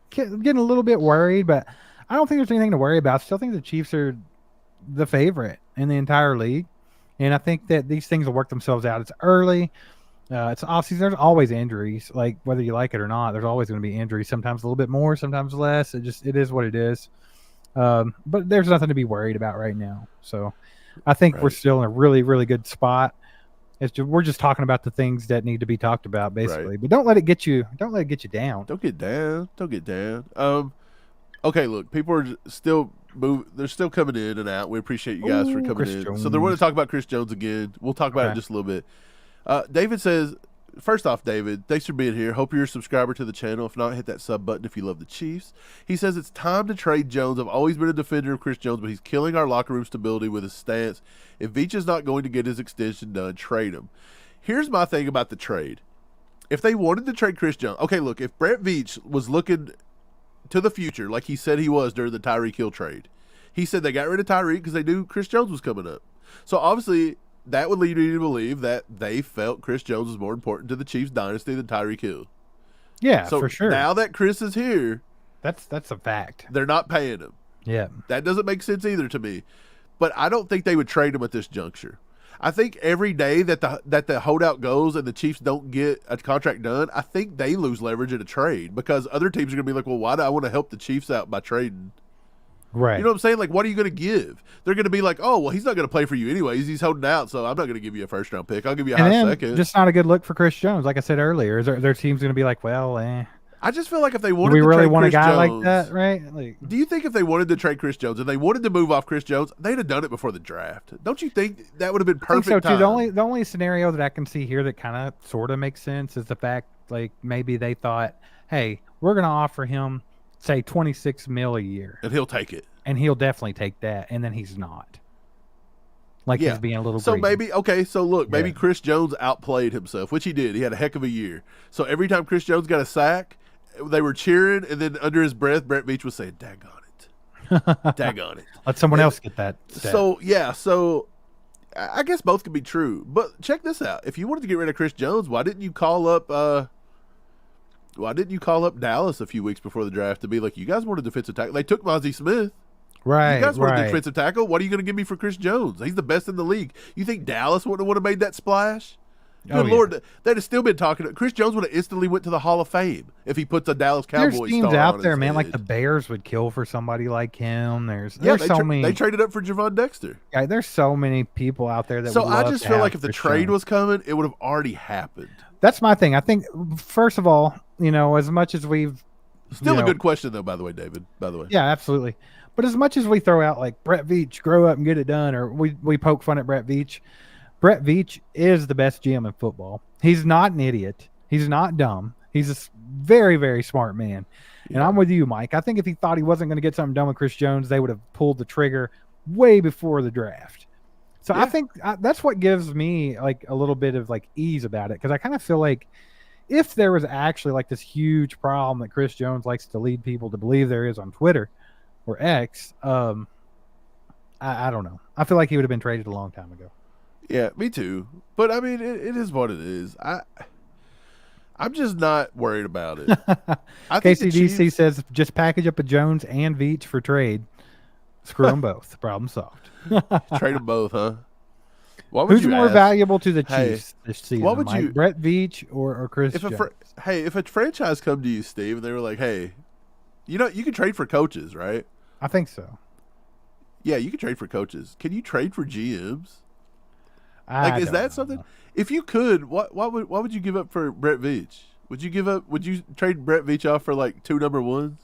getting a little bit worried, but I don't think there's anything to worry about. I still think the Chiefs are the favorite in the entire league, and I think that these things will work themselves out. It's early. It's off-season. There's always injuries, like whether you like it or not. There's always going to be injuries. Sometimes a little bit more, sometimes less. It is what it is. But there's nothing to be worried about right now. So I think we're still in a really, really good spot. We're just talking about the things that need to be talked about, basically. Right. But don't let it get you. Don't let it get you down. Don't get down. Don't get down. Okay, look, people are still they're still coming in and out. We appreciate you guys for coming Chris in. Jones. So they're going to talk about Chris Jones again. We'll talk about it in just a little bit. David says, first off, David, thanks for being here. Hope you're a subscriber to the channel. If not, hit that sub button if you love the Chiefs. He says it's time to trade Jones. I've always been a defender of Chris Jones, but he's killing our locker room stability with his stance. If Veach is not going to get his extension done, trade him. Here's my thing about the trade. If they wanted to trade Chris Jones, okay, look, if Brett Veach was looking to the future like he said he was during the Tyreek Hill trade, he said they got rid of Tyreek because they knew Chris Jones was coming up. So obviously that would lead me to believe that they felt Chris Jones was more important to the Chiefs dynasty than Tyreek Hill. Yeah, so for sure. Now that Chris is here, that's a fact. They're not paying him. Yeah. That doesn't make sense either to me. But I don't think they would trade him at this juncture. I think every day that the holdout goes and the Chiefs don't get a contract done, I think they lose leverage in a trade because other teams are going to be like, well, why do I want to help the Chiefs out by trading? Right. You know what I'm saying? Like, what are you going to give? They're going to be like, oh, well, he's not going to play for you anyways. He's holding out, so I'm not going to give you a first-round pick. I'll give you a high second. Just not a good look for Chris Jones. Like I said earlier, their team's going to be like, well, I just feel like if they wanted we to really trade want Chris a guy Jones, like that, right? Like, do you think if they wanted to trade Chris Jones and they wanted to move off Chris Jones, they'd have done it before the draft? Don't you think that would have been perfect? I think so too. Time? The only scenario that I can see here that kind of sort of makes sense is the fact, like maybe they thought, hey, we're going to offer him say $26 million a year, and he'll take it, and he'll definitely take that, and then he's not. Like he's being a little. So greedy. maybe so look, maybe Chris Jones outplayed himself, which he did. He had a heck of a year. So every time Chris Jones got a sack, they were cheering, and then under his breath, Brett Veach was saying, "Daggone it, daggone it." Let someone else get that stat. So I guess both could be true. But check this out: if you wanted to get rid of Chris Jones, why didn't you call up? Dallas a few weeks before the draft to be like, you guys want a defensive tackle? They took Mozzie Smith. Right. You guys want a defensive tackle? What are you going to give me for Chris Jones? He's the best in the league. You think Dallas would have made that splash? Good Lord, they'd have still been talking. Chris Jones would have instantly went to the Hall of Fame if he puts a Dallas Cowboys There's teams star out on there, his man. head. Like the Bears would kill for somebody like him. There's so many. They traded up for Javon Dexter. Yeah, there's so many people out there that. So would love I just to feel have like if the Chris trade Jones. was coming, it would have already happened. That's my thing. I think first of all, as much as we've still a good question though, by the way, David. By the way, yeah, absolutely. But as much as we throw out like Brett Veach, grow up and get it done, or we poke fun at Brett Veach is the best GM in football. He's not an idiot. He's not dumb. He's a very, very smart man. And I'm with you, Mike. I think if he thought he wasn't going to get something done with Chris Jones, they would have pulled the trigger way before the draft. So I think that's what gives me like a little bit of like ease about it, because I kind of feel like if there was actually like this huge problem that Chris Jones likes to lead people to believe there is on Twitter or X, I don't know. I feel like he would have been traded a long time ago. Yeah, me too. But I mean, it is what it is. I'm just not worried about it. KCDC says just package up a Jones and Veach for trade. Screw them both. Problem solved. Trade them both, huh? Who's more valuable to the Chiefs this season? What would you, Brett Veach or Chris Jones? If a franchise come to you, Steve, and they were like, "Hey, you can trade for coaches, right?" I think so. Yeah, you can trade for coaches. Can you trade for GMs? Is that something? If you could, what would you give up for Brett Veach? Would you trade Brett Veach off for like 2 number ones?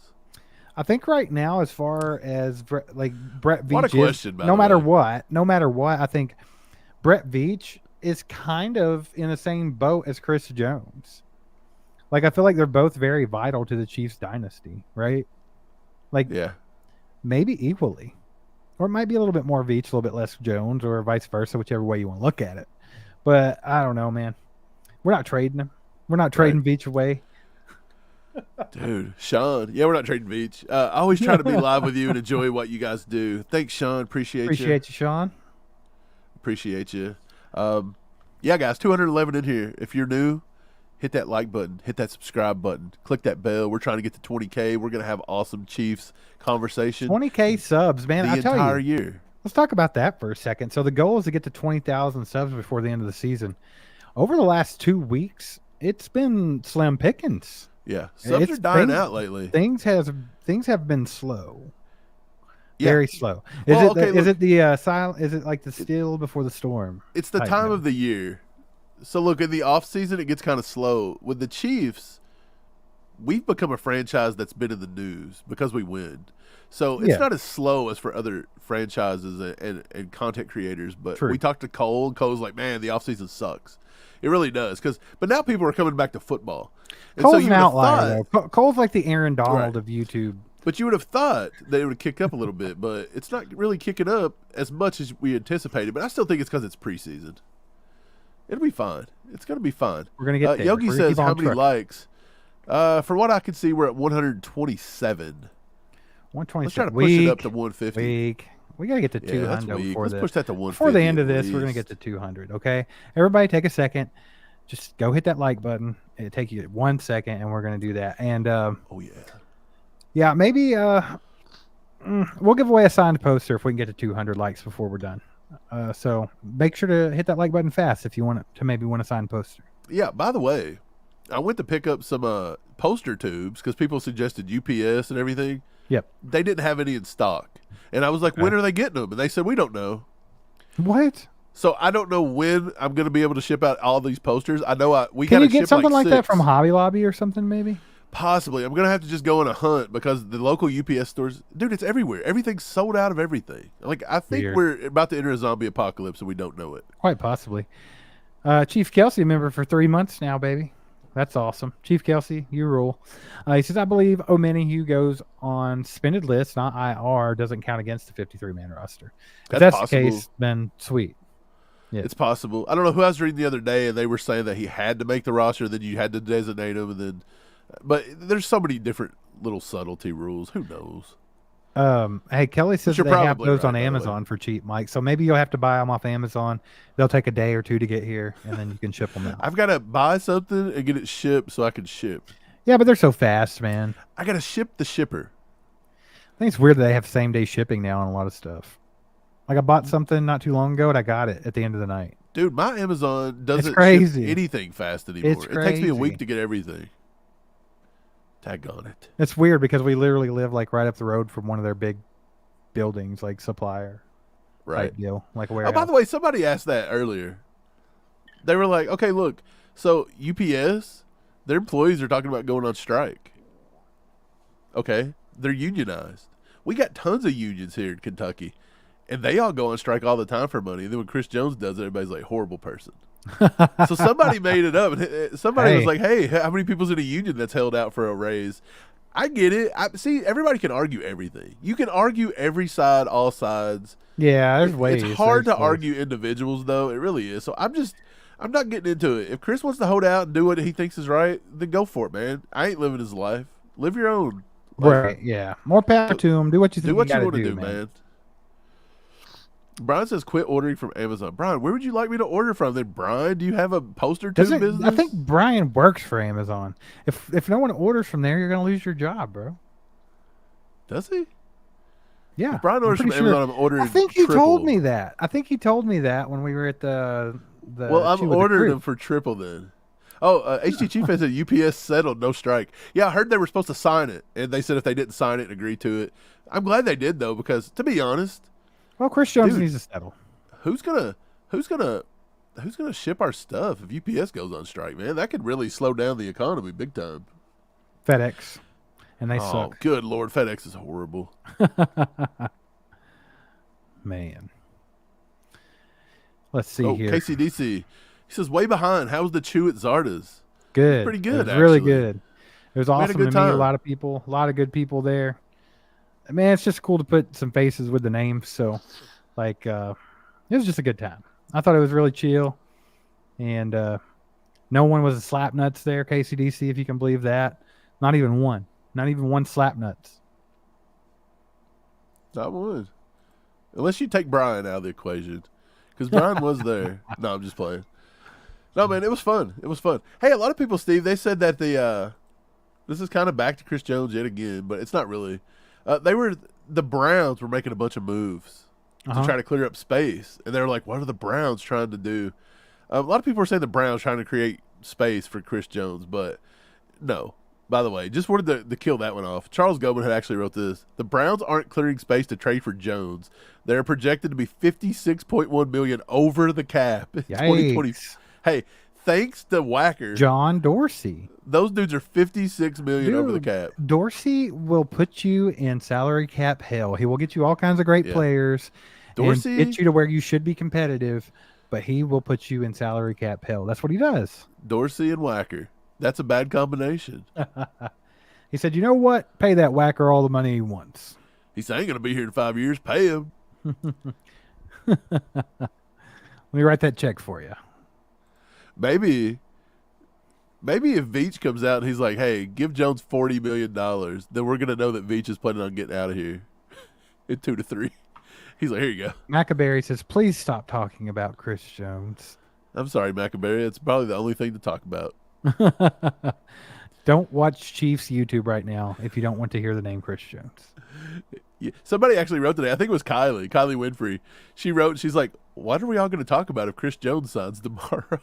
I think right now, as far as like Brett Veach, what a question, no matter what, I think Brett Veach is kind of in the same boat as Chris Jones. Like I feel like they're both very vital to the Chiefs dynasty, right? Like maybe equally. Or it might be a little bit more Veach, a little bit less Jones, or vice versa, whichever way you want to look at it. But I don't know, man. We're not trading him. We're not trading Veach away. Dude, Sean. Yeah, we're not trading Veach. I always try to be live with you and enjoy what you guys do. Thanks, Sean. Appreciate you, Sean. Appreciate you. Yeah, guys, 211 in here. If you're new, hit that like button. Hit that subscribe button. Click that bell. We're trying to get to 20K. We're going to have awesome Chiefs conversation. 20K subs, man. The entire year. Let's talk about that for a second. So the goal is to get to 20,000 subs before the end of the season. over the last 2 weeks, it's been slim pickings. Yeah, subs are dying out lately. Things have been slow. Yeah. Very slow. Is it the silent? Is it like the still before the storm? It's the time of the year. So look, in the off season, it gets kind of slow. With the Chiefs, we've become a franchise that's been in the news because we win. So it's not as slow as for other franchises and content creators. But we talked to Cole, and Cole's like, man, the off season sucks. It really does. But now people are coming back to football. And Cole's an outlier, though. Cole's like the Aaron Donald of YouTube. But you would have thought they would kick up a little bit, but it's not really kicking up as much as we anticipated. But I still think it's because it's preseason. It'll be fine. It's going to be fine. We're going to get there. Yogi says, how many likes? For what I can see, we're at 127. 127. Let's try to push it up to 150. We got to get to 200 before Let's push that to 150. Before the end of this, we're going to get to 200, okay? Everybody take a second. Just go hit that like button. It'll take you 1 second, and we're going to do that. And yeah, maybe we'll give away a signed poster if we can get to 200 likes before we're done. So make sure to hit that like button fast if you want to maybe win a signed poster. Yeah, by the way, I went to pick up some poster tubes because people suggested UPS and everything. Yep. They didn't have any in stock. And I was like, when are they getting them? And they said, we don't know. What? So I don't know when I'm going to be able to ship out all these posters. I know we Can got to you get ship something like 6. that from Hobby Lobby or something maybe? Possibly. I'm going to have to just go on a hunt because the local UPS stores, dude, it's everywhere. Everything's sold out of everything. Like, I think we're about to enter a zombie apocalypse and we don't know it. Quite possibly. Chief Kelsey, member for 3 months now, baby. That's awesome. Chief Kelsey, you rule. He says, I believe Omeni, who goes on suspended list, not IR, doesn't count against the 53-man roster. If that's the case, then sweet. Yeah. It's possible. I don't know who I was reading the other day, and they were saying that he had to make the roster, then you had to designate him, and then. But there's so many different little subtlety rules. Who knows? Hey, Kelly says they have those on Amazon for cheap, Mike. So maybe you'll have to buy them off Amazon. They'll take a day or two to get here, and then you can ship them out. I've got to buy something and get it shipped so I can ship. Yeah, but they're so fast, man. I got to ship the shipper. I think it's weird that they have same-day shipping now on a lot of stuff. Like I bought something not too long ago, and I got it at the end of the night. Dude, my Amazon doesn't ship anything fast anymore. It takes me a week to get everything. Tag on it. It's weird because we literally live like right up the road from one of their big buildings, like supplier. Right. Deal, like a warehouse. Oh, by the way, somebody asked that earlier. They were like, okay, look, so UPS, their employees are talking about going on strike. Okay. They're unionized. We got tons of unions here in Kentucky, and they all go on strike all the time for money. And then when Chris Jones does it, everybody's like, horrible person. So somebody made it up, and somebody was like, hey, how many people's in a union that's held out for a raise? I get it. See, everybody can argue everything. You can argue every side, all sides. Yeah, there's ways. It's hard to argue individuals, though. It really is. So I'm not getting into it. If Chris wants to hold out and do what he thinks is right, then go for it, man. I ain't living his life. Live your own life. Right, yeah. More power to him. Do what you think do what you want to do, man. Brian says, quit ordering from Amazon. Brian, where would you like me to order from? Then, Brian, do you have a poster tube business? I think Brian works for Amazon. If no one orders from there, you're going to lose your job, bro. Does he? Yeah. If Brian orders from Amazon, I'm ordering I think he told me that. I think he told me that when we were at the well, I'm ordering them for triple then. Oh, HT Chief has a UPS settled, no strike. Yeah, I heard they were supposed to sign it, and they said if they didn't sign it and agree to it. I'm glad they did, though, because, to be honest, well, Chris Jones needs to settle. Who's gonna ship our stuff if UPS goes on strike, man? That could really slow down the economy big time. FedEx, and they suck. Good Lord, FedEx is horrible. Man, let's see here. KCDC, he says way behind. How was the chew at Zarda's? Good, pretty good. It was really good. It was awesome to meet time. a lot of people, a lot of good people there. Man, it's just cool to put some faces with the names. So, like, it was just a good time. I thought it was really chill. And no one was a slap nuts there, KCDC, if you can believe that. Not even one. Not even one slap nuts. Not one. Unless you take Brian out of the equation. Because Brian was there. No, I'm just playing. No, man, it was fun. It was fun. Hey, a lot of people, Steve, they said that this is kind of back to Chris Jones yet again, but it's not really. The Browns were making a bunch of moves to try to clear up space, and they were like, "What are the Browns trying to do?" A lot of people are saying the Browns trying to create space for Chris Jones, but no. By the way, just wanted to kill that one off. Charles Goldman had actually wrote this. The Browns aren't clearing space to trade for Jones. They're projected to be $56.1 million over the cap in 2020. Hey, thanks to Whacker. John Dorsey. Those dudes are $56 million over the cap. Dorsey will put you in salary cap hell. He will get you all kinds of great players. Dorsey and get you to where you should be competitive, but he will put you in salary cap hell. That's what he does. Dorsey and Whacker. That's a bad combination. He said, you know what? Pay that Whacker all the money he wants. He said, I ain't going to be here in 5 years. Pay him. Let me write that check for you. Maybe if Veach comes out and he's like, hey, give Jones $40 million, then we're going to know that Veach is planning on getting out of here in 2 to 3. He's like, here you go. Maccaberry says, please stop talking about Chris Jones. I'm sorry, Maccaberry. It's probably the only thing to talk about. Don't watch Chiefs YouTube right now if you don't want to hear the name Chris Jones. Yeah, somebody actually wrote today. I think it was Kylie Winfrey. She wrote, she's like, what are we all going to talk about if Chris Jones signs tomorrow?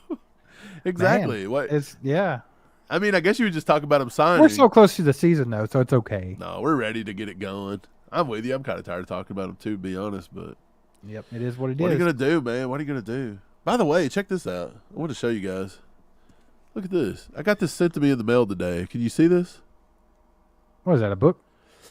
Exactly. Man, what? Yeah. I mean, I guess you would just talk about him signing. We're so close to the season, though, so it's okay. No, we're ready to get it going. I'm with you. I'm kind of tired of talking about him, too, to be honest. But yep, it is what it is. What are you going to do, man? What are you going to do? By the way, check this out. I want to show you guys. Look at this. I got this sent to me in the mail today. Can you see this? What is that, a book?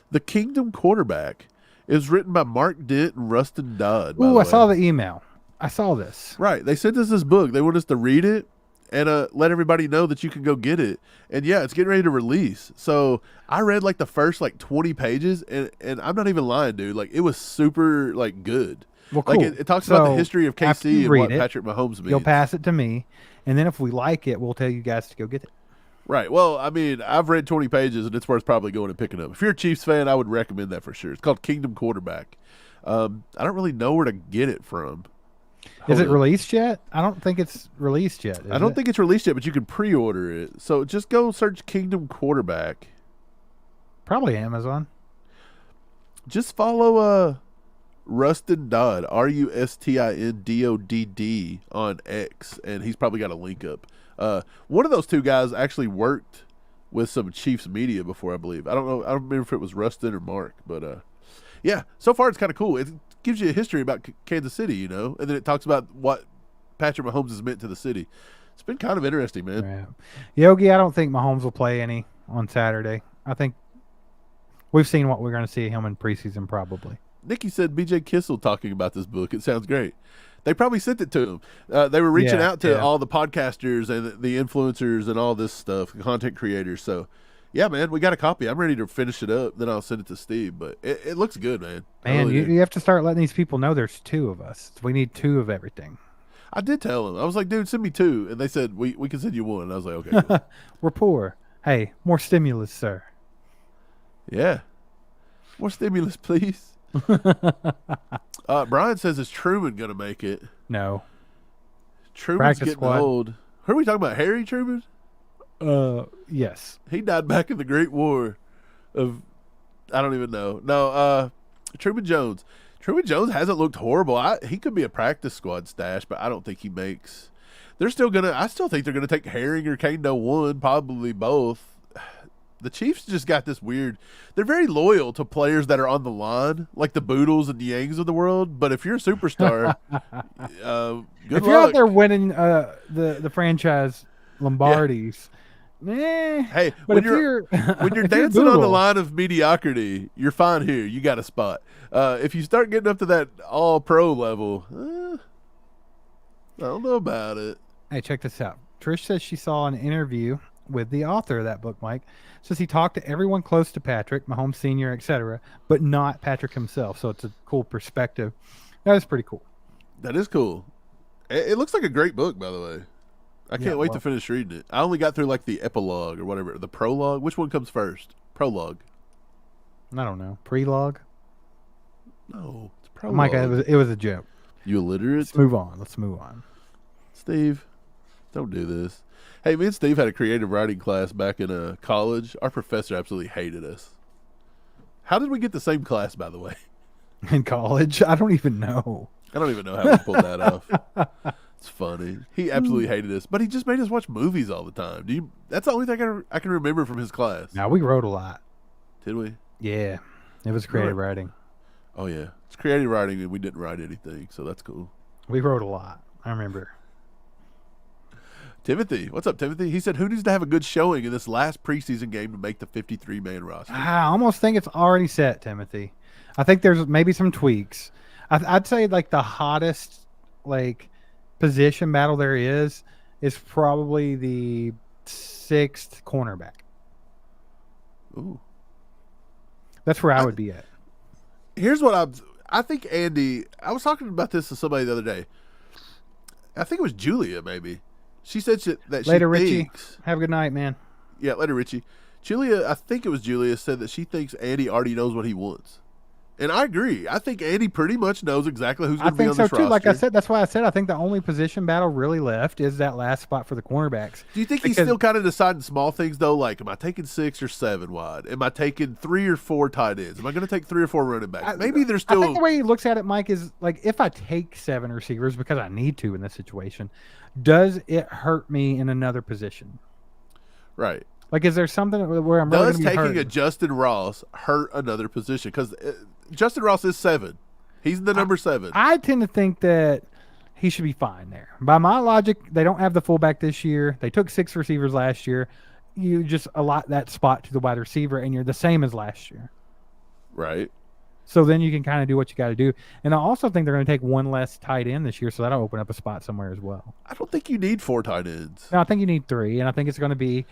The Kingdom Quarterback. It was written by Mark Dent and Rustin Dodd. Ooh, I saw the email. I saw this. Right. They sent us this book. They want us to read it and let everybody know that you can go get it. And, yeah, it's getting ready to release. So I read, like, the first, 20 pages, and I'm not even lying, dude. Like, it was super, good. Well, cool. Like, it talks about the history of KC and what Patrick Mahomes means. You'll pass it to me, and then if we like it, we'll tell you guys to go get it. Right. Well, I mean, I've read 20 pages, and it's worth probably going and picking up. If you're a Chiefs fan, I would recommend that for sure. It's called Kingdom Quarterback. I don't really know where to get it from. Is it released yet? I don't think it's released yet. I don't think it's released yet, but you can pre-order it. So just go search Kingdom Quarterback. Probably Amazon. Just follow Rustin Dodd, RUSTINDODD on X, and he's probably got a link up. One of those two guys actually worked with some Chiefs media before, I believe. I don't know. I don't remember if it was Rustin or Mark, but yeah. So far, it's kind of cool. It gives you a history about Kansas City, and then it talks about what Patrick Mahomes has meant to the city. It's been kind of interesting, man. Yeah. Yogi, I don't think Mahomes will play any on Saturday. I think we've seen what we're going to see him in preseason, probably. Nikki said BJ Kissel talking about this book. It sounds great. They probably sent it to him. They were reaching out to all the podcasters and the influencers and all this stuff, the content creators. So, yeah, man, we got a copy. I'm ready to finish it up. Then I'll send it to Steve. But it looks good, man. Man, you have to start letting these people know there's two of us. We need two of everything. I did tell them. I was like, dude, send me two. And they said, we can send you one. And I was like, okay, cool. We're poor. Hey, more stimulus, sir. Yeah. More stimulus, please. Brian says, is Truman going to make it? No. Truman's Practice getting squad. old. Who are we talking about? Harry Truman? Yes. He died back in the Great War of, I don't even know. No, Truman Jones. Truman Jones hasn't looked horrible. He could be a practice squad stash, but I don't think he makes. I still think they're going to take Herring or Kane No One, probably both. The Chiefs just got this weird. They're very loyal to players that are on the line, like the Boodles and the Yangs of the world. But if you're a superstar, good if you're luck. out there winning the franchise Lombardis, hey, but when you're dancing on the line of mediocrity, you're fine here. You got a spot. If you start getting up to that all-pro level, I don't know about it. Hey, check this out. Trish says she saw an interview with the author of that book, Mike. Says he talked to everyone close to Patrick, Mahomes Sr., etc., but not Patrick himself. So it's a cool perspective. That is pretty cool. That is cool. It looks like a great book, by the way. I can't wait to finish reading it. I only got through like the epilogue or whatever. The prologue. Which one comes first? Prologue. I don't know. Prelogue? No, it's prologue. Mike, it was a joke. You illiterate? Let's move on. Steve, don't do this. Hey, me and Steve had a creative writing class back in college. Our professor absolutely hated us. How did we get the same class, by the way? In college? I don't even know. I don't even know how we pulled that off. It's funny. He absolutely hated us, but he just made us watch movies all the time. That's the only thing I can remember from his class. Now, we wrote a lot. Did we? Yeah. It was creative writing. Oh, yeah. It's creative writing, and we didn't write anything, so that's cool. We wrote a lot. I remember. Timothy. What's up, Timothy? He said, who needs to have a good showing in this last preseason game to make the 53-man roster? I almost think it's already set, Timothy. I think there's maybe some tweaks. I'd say, like, the hottest, like, position battle there is probably the 6th cornerback. Ooh. That's where I would be at. Here's what I think Andy, I was talking about this to somebody the other day. I think it was Julia, maybe. She said that she Later, thinks. Richie. Have a good night, man. Yeah, later, Richie. Julia, I think it was Julia, said that she thinks Andy already knows what he wants. And I agree. I think Andy pretty much knows exactly who's going to be on this roster. I think so, too. Like I said, that's why I said I think the only position battle really left is that last spot for the cornerbacks. Do you think he's still kind of deciding small things, though? Like, am I taking 6 or 7 wide? Am I taking 3 or 4 tight ends? Am I going to take 3 or 4 running backs? Maybe there's still... I think the way he looks at it, Mike, is like, if I take 7 receivers because I need to in this situation, does it hurt me in another position? Right. Like, is there something where I'm really going to be hurt? Does taking a Justin Ross hurt another position? Because Justin Ross is 7. He's the number 7. I tend to think that he should be fine there. By my logic, they don't have the fullback this year. They took 6 receivers last year. You just allot that spot to the wide receiver, and you're the same as last year. Right. So then you can kind of do what you got to do. And I also think they're going to take 1 less tight end this year, so that'll open up a spot somewhere as well. I don't think you need 4 tight ends. No, I think you need 3, and I think it's going to be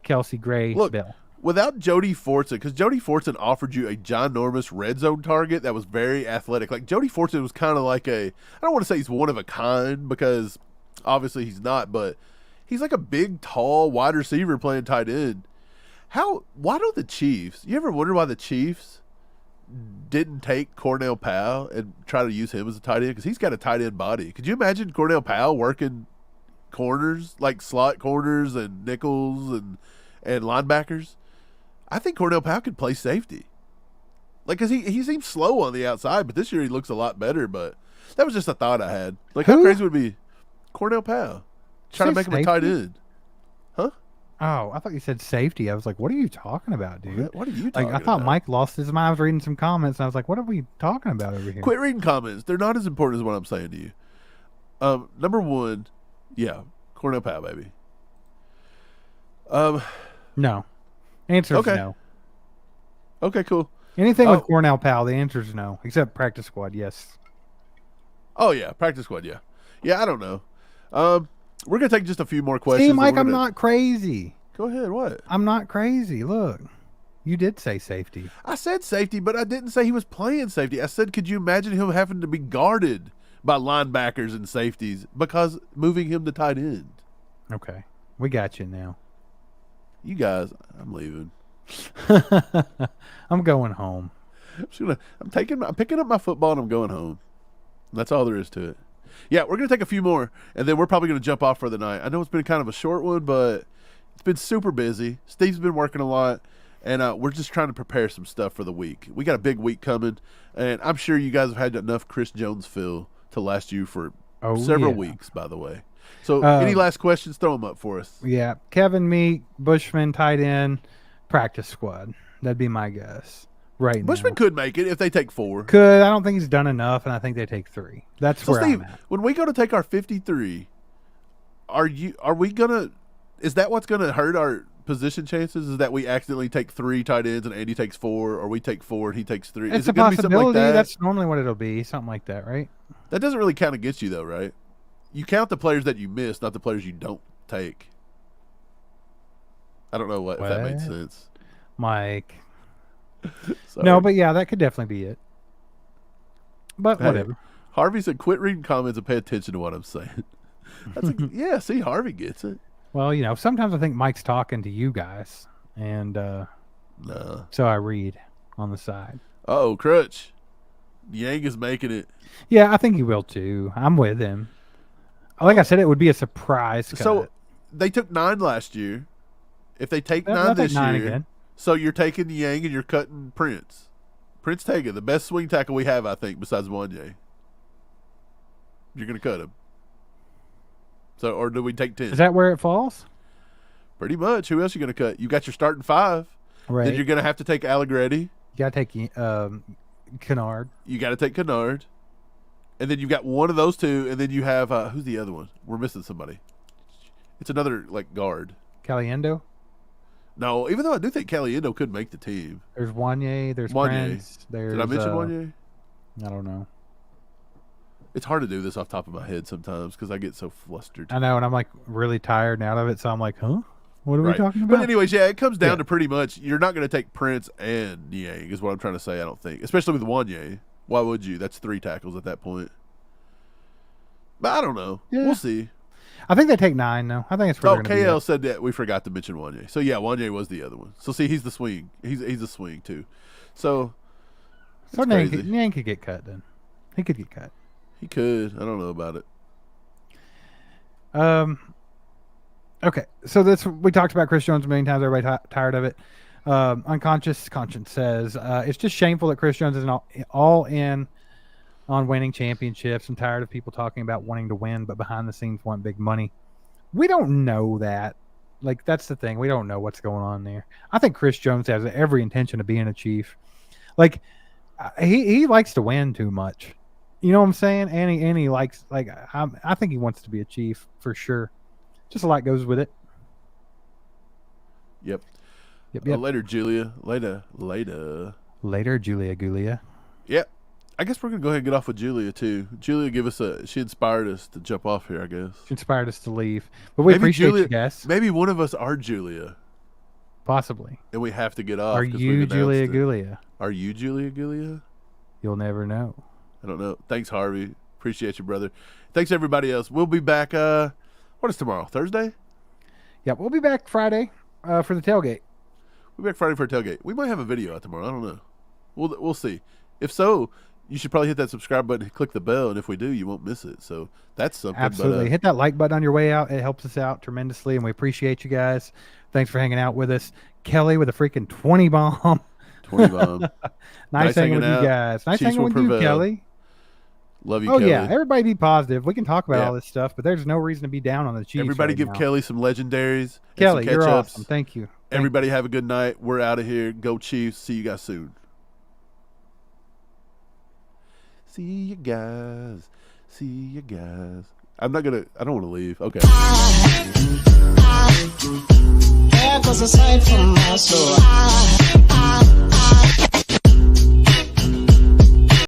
Kelsey, Gray, Bill. Without Jody Fortson, because Jody Fortson offered you a ginormous red zone target that was very athletic. Like, Jody Fortson was kind of like I don't want to say he's one of a kind, because obviously he's not, but he's like a big, tall wide receiver playing tight end. Why don't the Chiefs, you ever wonder why the Chiefs didn't take Cornell Powell and try to use him as a tight end? Because he's got a tight end body. Could you imagine Cornell Powell working corners, like slot corners and nickels and linebackers? I think Cornell Powell could play safety. Like, because he seems slow on the outside, but this year he looks a lot better. But that was just a thought I had. Like, how crazy would it be Cornell Powell trying to make him a tight end? Huh? Oh, I thought you said safety. I was like, what are you talking about, dude? What are you talking about? I thought Mike lost his mind. I was reading some comments, and I was like, what are we talking about over here? Quit reading comments. They're not as important as what I'm saying to you. Number 1, yeah, Cornell Powell, baby. No. Answer is no. Okay, cool. Anything with Cornell Powell, the answer is no. Except practice squad, yes. Oh, yeah, practice squad, yeah. Yeah, I don't know. We're going to take just a few more questions. See, Mike, I'm not crazy. Go ahead, what? I'm not crazy. Look, you did say safety. I said safety, but I didn't say he was playing safety. I said, could you imagine him having to be guarded by linebackers and safeties because moving him to tight end? Okay, we got you now. You guys, I'm leaving. I'm going home. I'm picking up my football and I'm going home. That's all there is to it. Yeah, we're going to take a few more, and then we're probably going to jump off for the night. I know it's been kind of a short one, but it's been super busy. Steve's been working a lot, and we're just trying to prepare some stuff for the week. We got a big week coming, and I'm sure you guys have had enough Chris Jones fill to last you for several weeks, by the way. So any last questions, throw them up for us. Yeah, Kevin Meek, Bushman, tight end, practice squad. That'd be my guess. Right. Bushman could make it if they take 4. Could. I don't think he's done enough, and I think they take 3. That's where Steve, I'm at. When we go to take our 53, is that what's gonna hurt our position chances? Is that we accidentally take 3 tight ends and Andy takes 4, or we take 4 and he takes 3? It's is a it gonna be something possibility. like that? That's normally what it'll be. Something like that, right? That doesn't really count against you, though, right? You count the players that you miss, not the players you don't take. I don't know if that made sense. Mike. No, but yeah, that could definitely be it. But whatever. Harvey said, quit reading comments and pay attention to what I'm saying. Yeah, see, Harvey gets it. Well, sometimes I think Mike's talking to you guys, and no. So I read on the side. Uh-oh, Crutch. Yang is making it. Yeah, I think he will too. I'm with him. Like I said, it would be a surprise cut. So they took 9 last year. If they take 9 this year, again. So you're taking Yang and you're cutting Prince. Prince Tega, the best swing tackle we have, I think, besides Wanye. You're going to cut him. So, or do we take 10? Is that where it falls? Pretty much. Who else are you going to cut? You got your starting 5. Right. Then you're going to have to take Allegretti. You got to take Kennard. You got to take Kennard. And then you've got one of those two, and then you have who's the other one? We're missing somebody. It's another like guard. Caliendo? No, even though I do think Caliendo could make the team. There's Wanye. There's Wanye. Prince. There's, Did I mention Wanye? I don't know. It's hard to do this off the top of my head sometimes because I get so flustered. I know, and I'm like really tired and out of it, so I'm like, huh? What are we talking about? But anyways, yeah, it comes down to pretty much you're not going to take Prince and Niang is what I'm trying to say, I don't think. Especially with Wanye. Why would you? That's 3 tackles at that point. But I don't know. Yeah. We'll see. I think they take 9, though. I think it's where they're gonna be KL at. said that we forgot to mention Wanye. So, yeah, Wanye was the other one. So, see, he's the swing. He's a swing, too. So Niang could get cut, then. He could get cut. He could. I don't know about it. Okay, so we talked about Chris Jones a million times. Everybody tired of it. Unconscious Conscience says, it's just shameful that Chris Jones is all in on winning championships. I'm tired of people talking about wanting to win, but behind the scenes want big money. We don't know that. Like, that's the thing. We don't know what's going on there. I think Chris Jones has every intention of being a Chief. Like, he likes to win too much. You know what I'm saying? And he likes, like, I think he wants to be a Chief for sure. Just a lot goes with it. Yep. Yep. Later, Julia. Later. Later, Julia Gulia. Yep. I guess we're going to go ahead and get off with Julia, too. Julia she inspired us to jump off here, I guess. She inspired us to leave. But we appreciate you guys. Maybe one of us are Julia. Possibly. And we have to get off. Are you Julia Gulia? Are you Julia Gulia? You'll never know. I don't know. Thanks, Harvey. Appreciate you, brother. Thanks, everybody else. We'll be back. What is tomorrow? Thursday? Yeah, we'll be back Friday for the tailgate. We'll be back Friday for a tailgate. We might have a video out tomorrow. I don't know. We'll see. If so, you should probably hit that subscribe button and click the bell, and if we do, you won't miss it. So that's something. Absolutely. Hit that like button on your way out. It helps us out tremendously, and we appreciate you guys. Thanks for hanging out with us. Kelly with a freaking 20 bomb. 20 bomb. nice hanging with you guys. Nice hanging with you, Kelly. Love you, Kelly. Oh, yeah. Everybody be positive. We can talk about all this stuff, but there's no reason to be down on the Chiefs. Everybody give Kelly some legendaries. Kelly, you're awesome. Thank you. Everybody have a good night. We're out of here. Go Chiefs. See you guys soon. See you guys. I don't want to leave. Okay. There goes a sight from my soul.